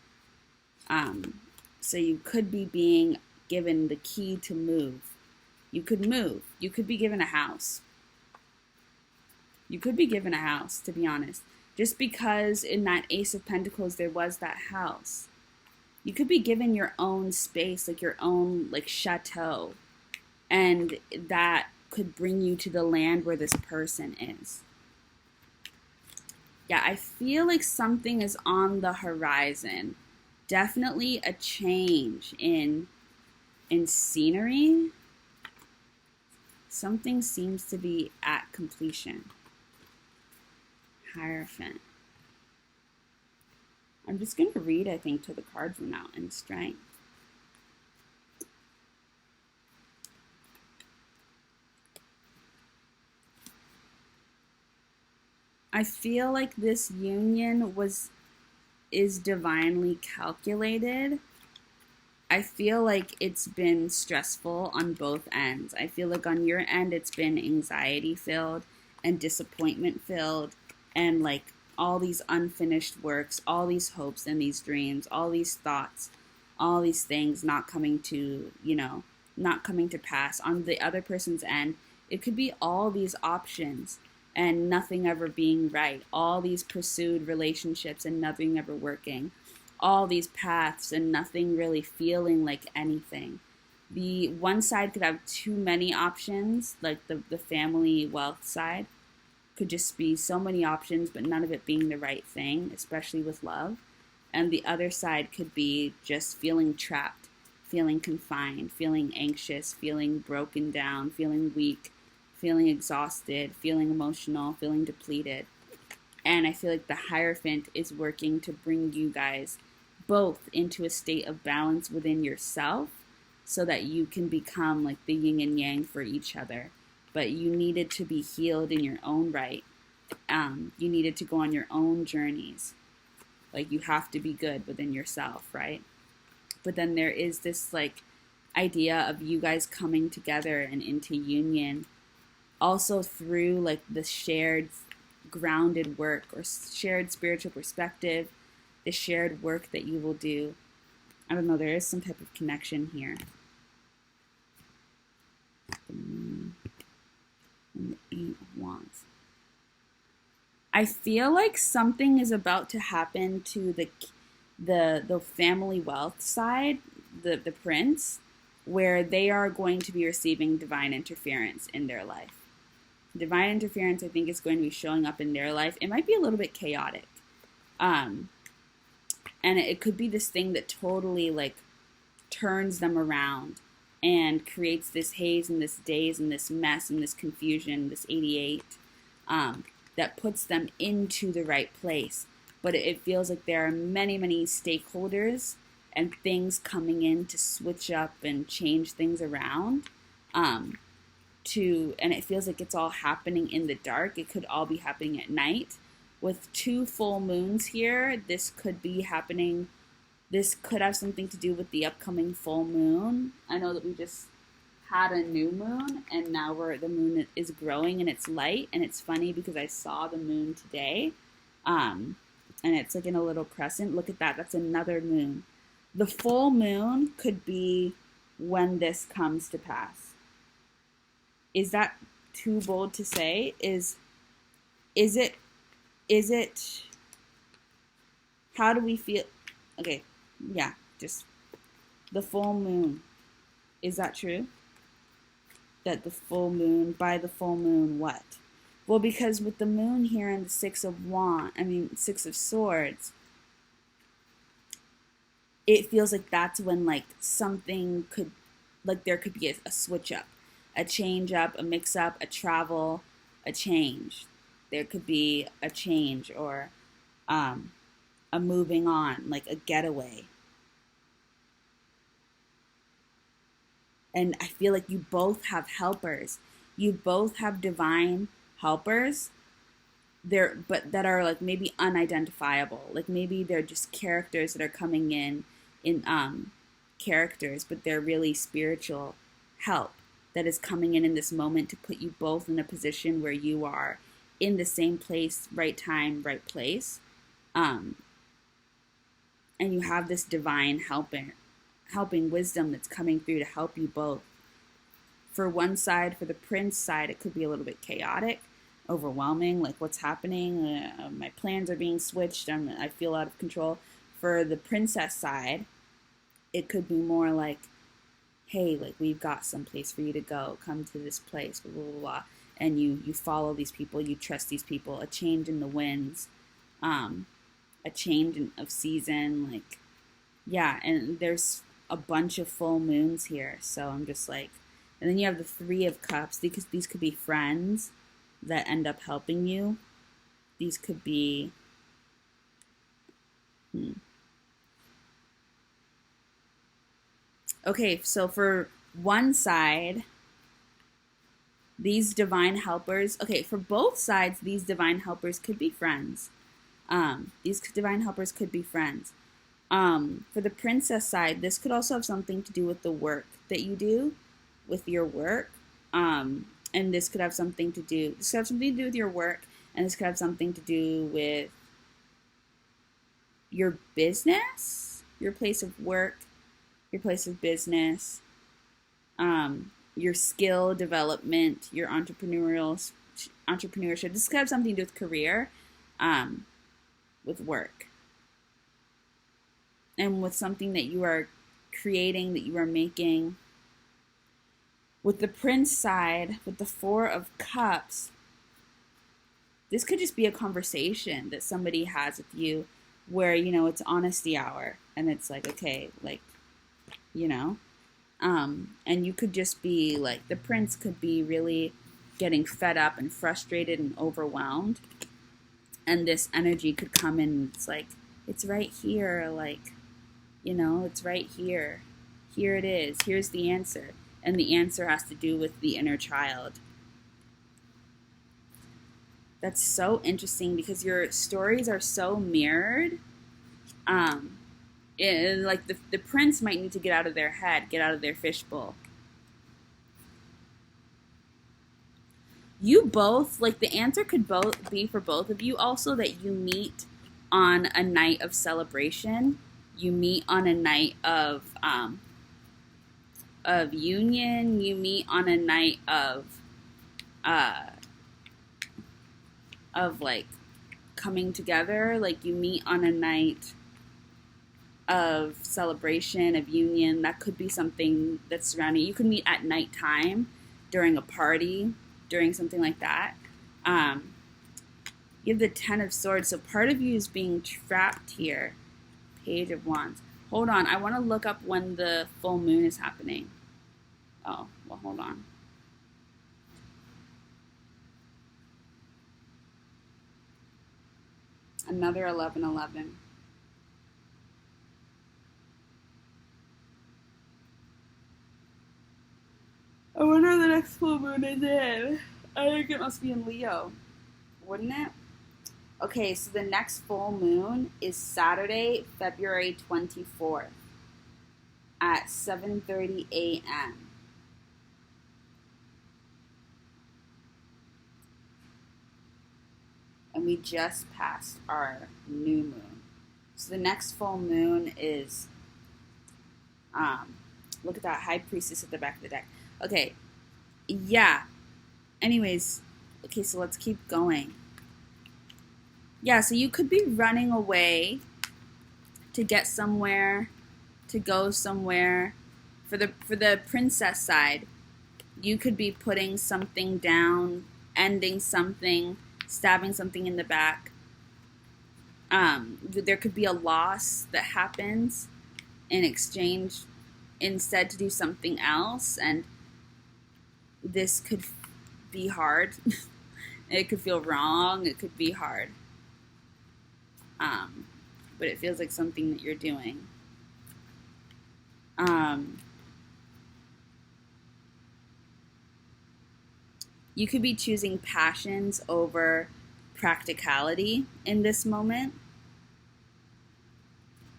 So you could be being given the key to move. You could move. You could be given a house. You could be given a house, to be honest. Just because in that Ace of Pentacles there was that house. You could be given your own space, like your own like chateau. And that could bring you to the land where this person is. Yeah, I feel like something is on the horizon. Definitely a change in scenery. Something seems to be at completion. Hierophant. I'm just going to read, I think, till the cards run out in Strength. I feel like this union is divinely calculated. I feel like it's been stressful on both ends. I feel like on your end it's been anxiety filled and disappointment filled, and like all these unfinished works, all these hopes and these dreams, all these thoughts, all these things not coming to, not coming to pass. On the other person's end, it could be all these options and nothing ever being right. All these pursued relationships and nothing ever working. All these paths and nothing really feeling like anything. The one side could have too many options, like the family wealth side could just be so many options, but none of it being the right thing, especially with love. And the other side could be just feeling trapped, feeling confined, feeling anxious, feeling broken down, feeling weak, feeling exhausted, feeling emotional, feeling depleted. And I feel like the Hierophant is working to bring you guys both into a state of balance within yourself so that you can become like the yin and yang for each other. But you needed to be healed in your own right. You needed to go on your own journeys. Like, you have to be good within yourself, right? But then there is this like idea of you guys coming together and into union also through like the shared grounded work or shared spiritual perspective, the shared work that you will do. I don't know, there is some type of connection here. And the Eight of Wands. I feel like something is about to happen to the family wealth side, the prince, where they are going to be receiving divine interference in their life. Divine interference, I think, is going to be showing up in their life. It might be a little bit chaotic. And it could be this thing that totally like turns them around and creates this haze and this daze and this mess and this confusion, this 88, that puts them into the right place. But it feels like there are many, many stakeholders and things coming in to switch up and change things around. And it feels like it's all happening in the dark. It could all be happening at night. With 2 full moons here, this could be happening. This could have something to do with the upcoming full moon. I know that we just had a new moon, and now the moon is growing in its light. And it's funny because I saw the moon today, and it's like in a little crescent. Look at that. That's another moon. The full moon could be when this comes to pass. Is that too bold to say? Is it, how do we feel? Okay, yeah, just the full moon. Is that true? That the full moon, by the full moon, what? Well, because with the moon here and the Six of Swords, it feels like that's when like something could, like there could be a switch up, a change up, a mix up, a travel, a change. There could be a change or a moving on, like a getaway. And I feel like you both have helpers. You both have divine helpers. But that are like maybe unidentifiable. Like maybe they're just characters that are coming in characters, but they're really spiritual help that is coming in this moment to put you both in a position where you are in the same place, right time, right place. And you have this divine helping wisdom that's coming through to help you both. For one side, for the prince side, it could be a little bit chaotic, overwhelming, like what's happening, my plans are being switched, I feel out of control. For the princess side, it could be more like, hey, like we've got some place for you to go, come to this place, blah, blah, blah. And you follow these people, you trust these people, a change in the winds, a change of season, like, yeah, and there's a bunch of full moons here, so I'm just like, and then you have the Three of Cups, because these could be friends that end up helping you. These could be, okay, so for one side, these divine helpers, okay, for both sides, these divine helpers could be friends. These divine helpers could be friends. For the princess side, this could also have something to do with the work that you do, with your work. And this could have something to do with your work, and this could have something to do with your business, your place of work, your place of business, your skill development, your entrepreneurial entrepreneurship. This could have something to do with career, with work, and with something that you are creating, that you are making. With the Prince side, with the Four of Cups, this could just be a conversation that somebody has with you where, you know, it's honesty hour. And it's like, okay, like, you know. And you could just be like, the Prince could be really getting fed up and frustrated and overwhelmed. And this energy could come in and it's like, it's right here, like, you know, it's right here. Here it is. Here's the answer. And the answer has to do with the inner child. That's so interesting because your stories are so mirrored. And like the Prince might need to get out of their head, get out of their fishbowl. You both, like the answer could both be for both of you also that you meet on a night of celebration. You meet on a night of union. You meet on a night of like coming together. Like you meet on a night of celebration, of union. That could be something that's surrounding you. You could meet at nighttime, during a party, during something like that. You have the Ten of Swords, so part of you is being trapped here. Page of Wands. Hold on, I want to look up when the full moon is happening. Oh, well, hold on. Another 11/11. I wonder the next full moon is in. I think it must be in Leo. Wouldn't it? Okay, so the next full moon is Saturday, February 24th at 7:30 a.m. And we just passed our new moon. So the next full moon is, look at that High Priestess at the back of the deck. Okay, yeah. Anyways, okay, so let's keep going. Yeah, so you could be running away to get somewhere, to go somewhere. For the princess side, you could be putting something down, ending something, stabbing something in the back. There could be a loss that happens in exchange instead to do something else, and this could be hard. It could feel wrong. It could be hard. But it feels like something that you're doing. You could be choosing passions over practicality in this moment.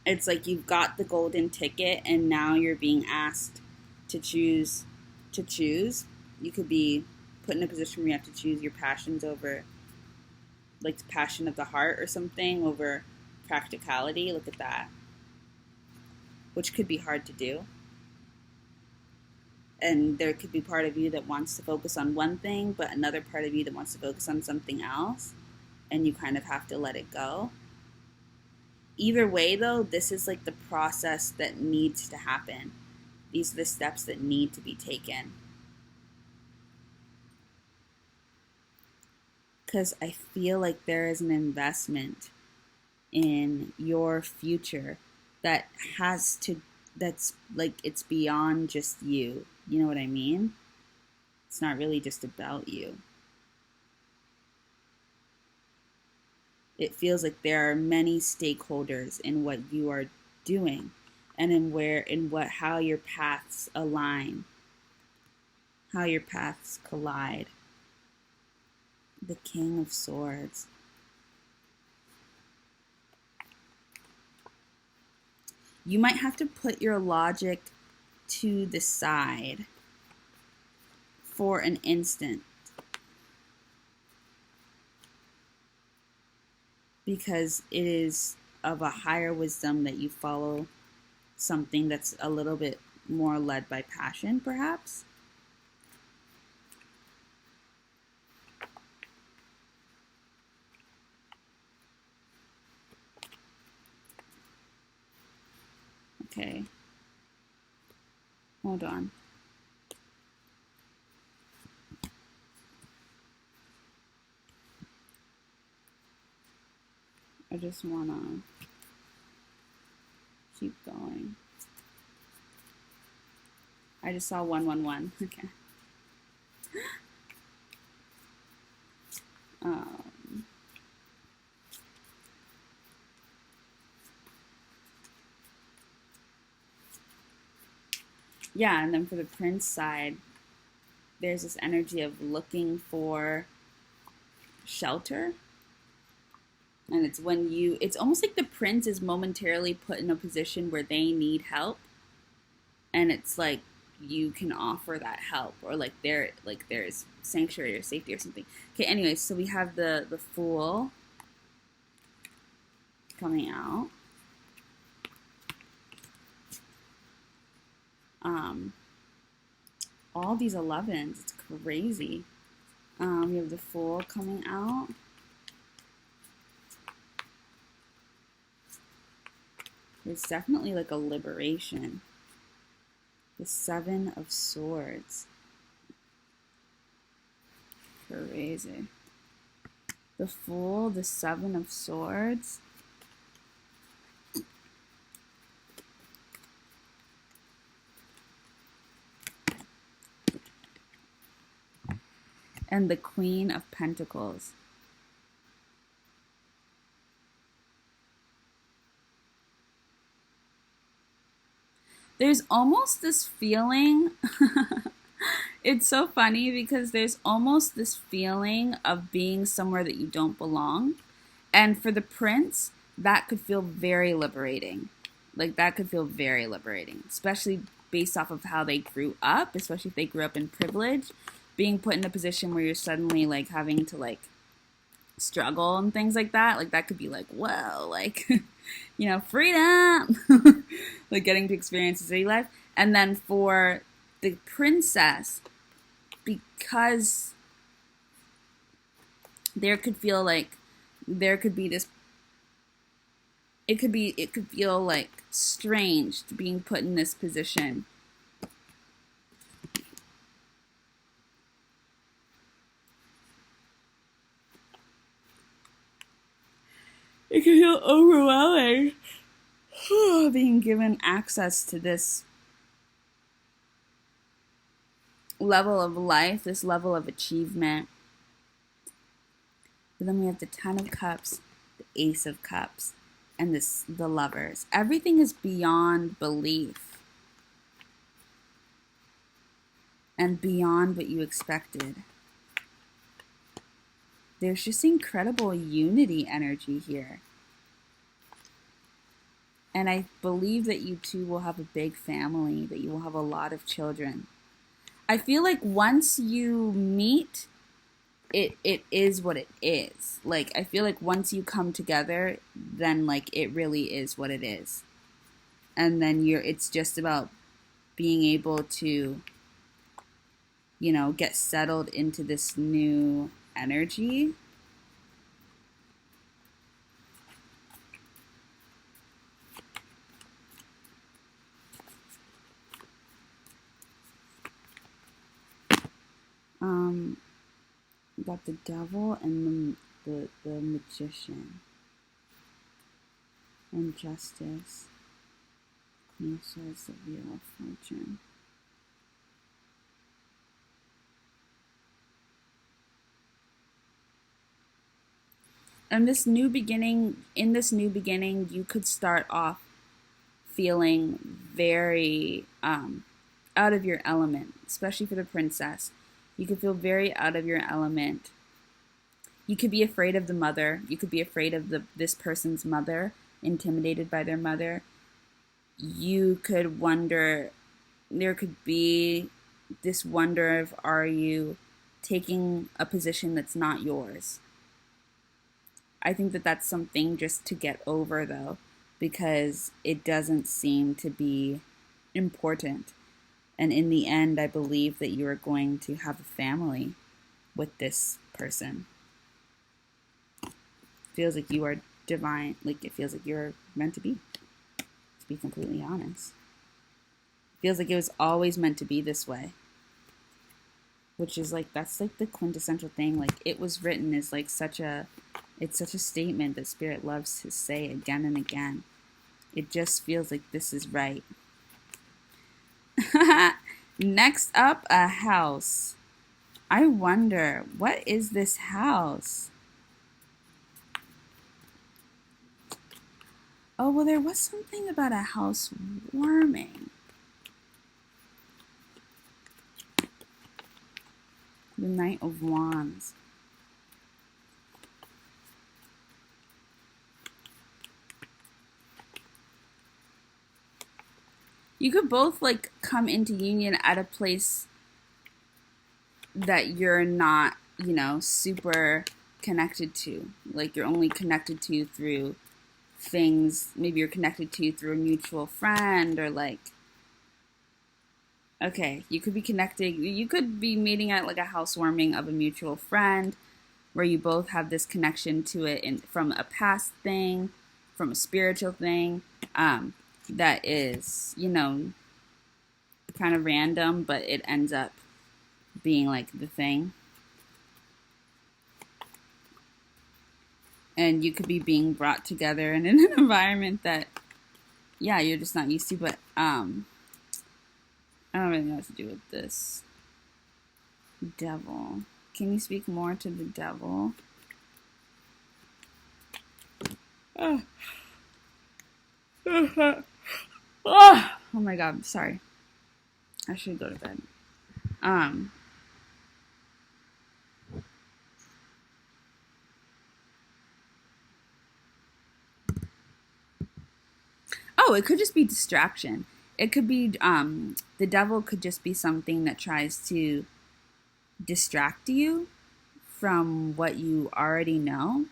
It's like you've got the golden ticket and now you're being asked to choose. You could be put in a position where you have to choose your passions over, like, the passion of the heart or something over practicality. Look at that. Which could be hard to do. And there could be part of you that wants to focus on one thing, but another part of you that wants to focus on something else. And you kind of have to let it go. Either way, though, this is like the process that needs to happen. These are the steps that need to be taken. Because I feel like there is an investment in your future that's like, it's beyond just you. You know what I mean? It's not really just about you. It feels like there are many stakeholders in what you are doing and how your paths align, how your paths collide. The King of Swords. You might have to put your logic to the side for an instant. Because it is of a higher wisdom that you follow something that's a little bit more led by passion, perhaps. Okay. Hold on. I just want to keep going. I just saw 111. Okay. Yeah, and then for the prince side, there's this energy of looking for shelter. And it's when it's almost like the prince is momentarily put in a position where they need help. And it's like you can offer that help, or like there's sanctuary or safety or something. Okay, anyways, so we have the Fool coming out. All these 11s, it's crazy. We have the Fool coming out. There's definitely like a liberation. The 7 of Swords. Crazy. The Fool, the 7 of Swords. And the Queen of Pentacles. There's almost this feeling, it's so funny because there's almost this feeling of being somewhere that you don't belong. And for the prince, that could feel very liberating. Like that could feel very liberating, especially based off of how they grew up, especially if they grew up in privilege. Being put in a position where you're suddenly like having to like struggle and things like that could be like, whoa, like, you know, freedom, like getting to experience the city life. And then for the princess, because there could feel like there could be this, it could feel like strange to being put in this position. It can feel overwhelming being given access to this level of life, this level of achievement. But then we have the 10 of Cups, the Ace of Cups, and the Lovers. Everything is beyond belief and beyond what you expected. There's just incredible unity energy here. And I believe that you two will have a big family, that you will have a lot of children. I feel like once you meet, it is what it is. Like, I feel like once you come together, then like it really is what it is. And then it's just about being able to, you know, get settled into this new energy. We got the Devil and the Magician. And Justice. Queen of Swords, the Wheel of Fortune. And this new beginning, you could start off feeling very out of your element, especially for the princess. You could feel very out of your element. You could be afraid of the mother. You could be afraid of this person's mother, intimidated by their mother. You could wonder, there could be this wonder of, are you taking a position that's not yours? I think that that's something just to get over, though, because it doesn't seem to be important. And in the end, I believe that you are going to have a family with this person. Feels like you are divine, like it feels like you're meant to be. to be completely honest. Feels like it was always meant to be this way. Which is like, that's like the quintessential thing. Like, it was written as like it's such a statement that Spirit loves to say again and again. It just feels like this is right. Next up, a house. I wonder, what is this house? Oh, well, there was something about a house warming. The Knight of Wands. You could both like come into union at a place that you're not, you know, super connected to. Like, you're only connected to through things. Maybe you're connected to through a mutual friend, or like, okay, you could be connecting. You could be meeting at like a housewarming of a mutual friend where you both have this connection to it from a past thing, from a spiritual thing. That is, you know, kind of random, but it ends up being like the thing. And you could be being brought together in an environment that, yeah, you're just not used to. But I don't really know what to do with this. Devil. Can you speak more to the devil? Oh my god, sorry. I should go to bed. Oh, it could just be distraction. It could be, the devil could just be something that tries to distract you from what you already know,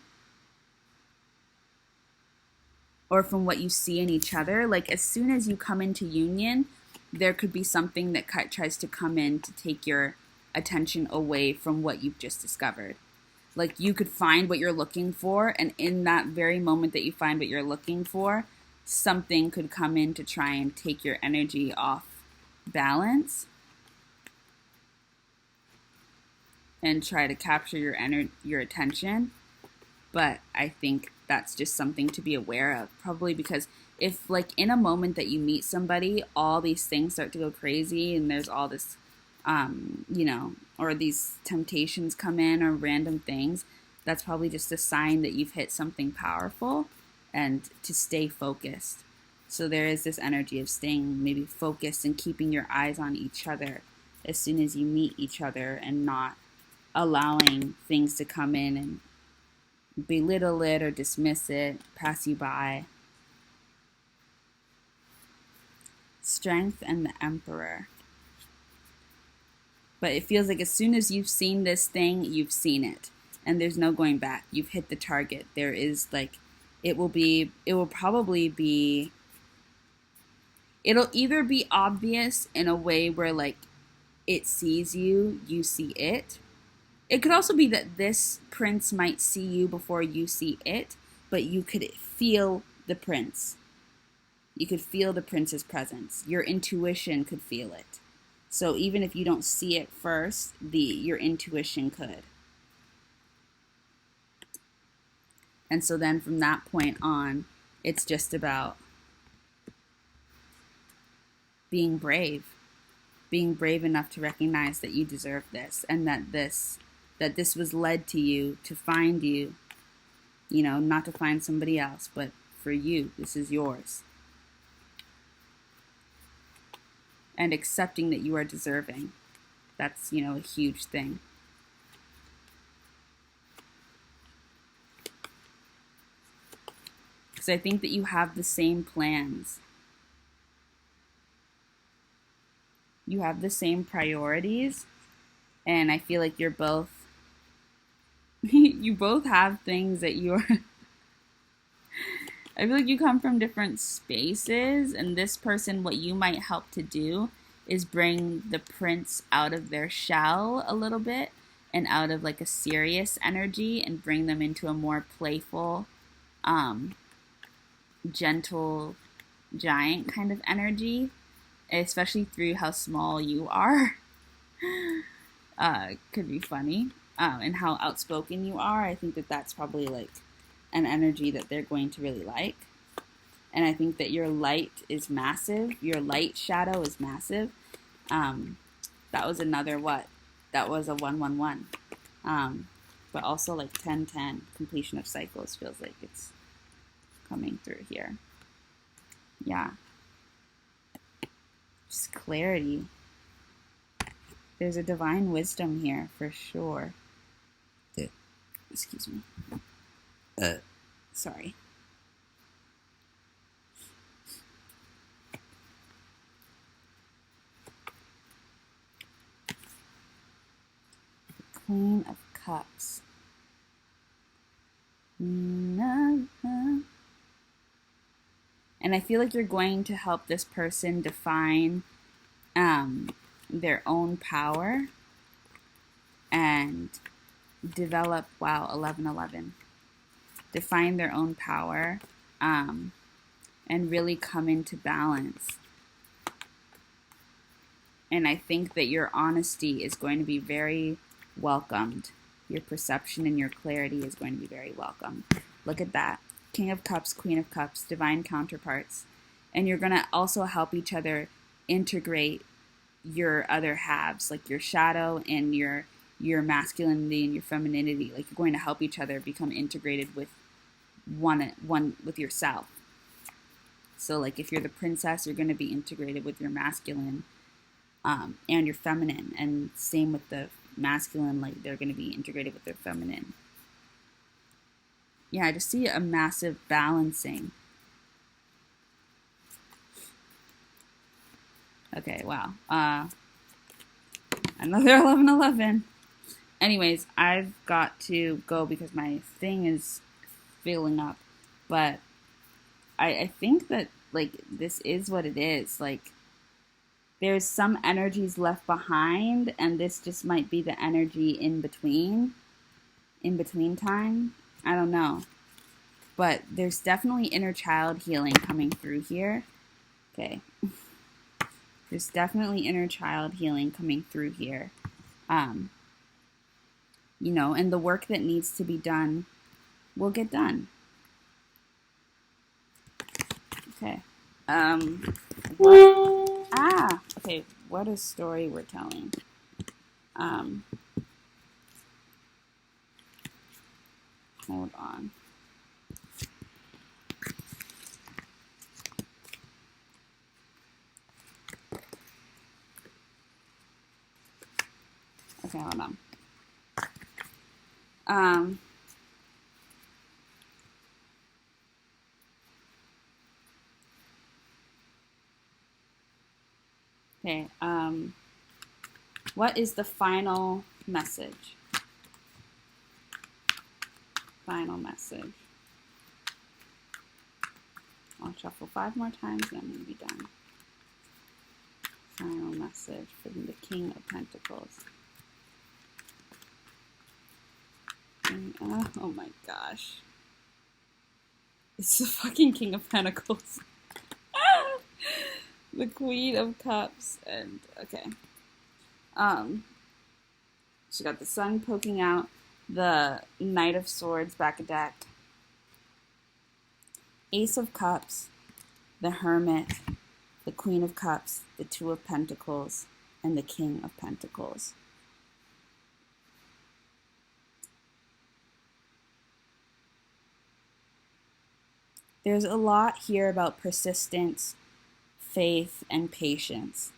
or from what you see in each other. Like, as soon as you come into union, there could be something that tries to come in to take your attention away from what you've just discovered. Like, you could find what you're looking for, and in that very moment that you find what you're looking for, something could come in to try and take your energy off balance and try to capture your attention. But I think that's just something to be aware of. Probably because if, like, in a moment that you meet somebody, all these things start to go crazy and there's all this, you know, or these temptations come in or random things, that's probably just a sign that you've hit something powerful and to stay focused. So there is this energy of staying maybe focused and keeping your eyes on each other as soon as you meet each other, and not allowing things to come in and belittle it or dismiss it, pass you by. Strength and the Emperor. But it feels like as soon as you've seen this thing, you've seen it. And there's no going back. You've hit the target. There is like, it'll either be obvious in a way where like it sees you, you see it. It could also be that this prince might see you before you see it, but you could feel the prince. You could feel the prince's presence. Your intuition could feel it. So even if you don't see it first, your intuition could. And so then from that point on, it's just about being brave enough to recognize that you deserve this, and that this was led to you to find you, you know, not to find somebody else, but for you, this is yours. And accepting that you are deserving. That's, you know, a huge thing. Because I think that you have the same plans. You have the same priorities. And I feel like you're both, you both have things that you're, I feel like you come from different spaces, and this person, what you might help to do is bring the prince out of their shell a little bit and out of like a serious energy, and bring them into a more playful, gentle, giant kind of energy, especially through how small you are. Could be funny. And how outspoken you are. I think that that's probably like an energy that they're going to really like. And I think that your light is massive. Your light shadow is massive. That was another what? That was a 111. But also like 1010, completion of cycles, feels like it's coming through here. Yeah. Just clarity. There's a divine wisdom here for sure. Yeah. Excuse me. Sorry. The Queen of Cups. And I feel like you're going to help this person define their own power and develop, wow, 1111. Define their own power and really come into balance. And I think that your honesty is going to be very welcomed. Your perception and your clarity is going to be very welcome. Look at that. King of Cups, Queen of Cups, divine counterparts. And you're going to also help each other integrate your other halves, like your shadow and your masculinity and your femininity. Like you're going to help each other become integrated with one with yourself. So like if you're the princess, you're going to be integrated with your masculine and your feminine. And same with the masculine, like they're going to be integrated with their feminine. Yeah, I just see a massive balancing. Okay, wow. Another 1111. Anyways, I've got to go because my thing is filling up. But I think that, like, this is what it is. Like, there's some energies left behind, and this just might be the energy in between time. I don't know. But there's definitely inner child healing coming through here. Okay. There's definitely inner child healing coming through here. You know, and the work that needs to be done will get done. Okay. Okay, what a story we're telling. Hold on. Okay, hold on. Okay, what is the final message? Final message. I'll shuffle 5 more times and I'm going to be done. Final message from the King of Pentacles. Oh my gosh. It's the fucking King of Pentacles. The Queen of Cups. And, okay. She got the Sun poking out. The Knight of Swords back of deck. Ace of Cups. The Hermit. The Queen of Cups. The Two of Pentacles. And the King of Pentacles. There's a lot here about persistence, faith, and patience.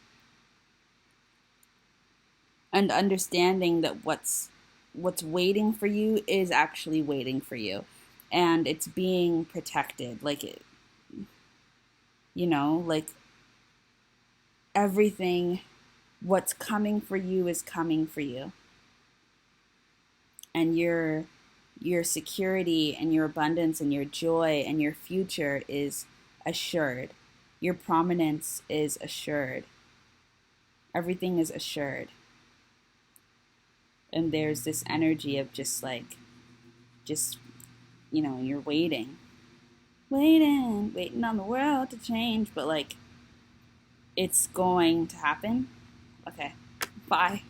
And understanding that what's waiting for you is actually waiting for you. And it's being protected. Like, it, you know, like everything, what's coming for you is coming for you. And your security and your abundance and your joy and your future is assured. Your prominence is assured. Everything is assured. And there's this energy of just, you know, you're waiting. waiting on the world to change, but like it's going to happen. Okay, bye.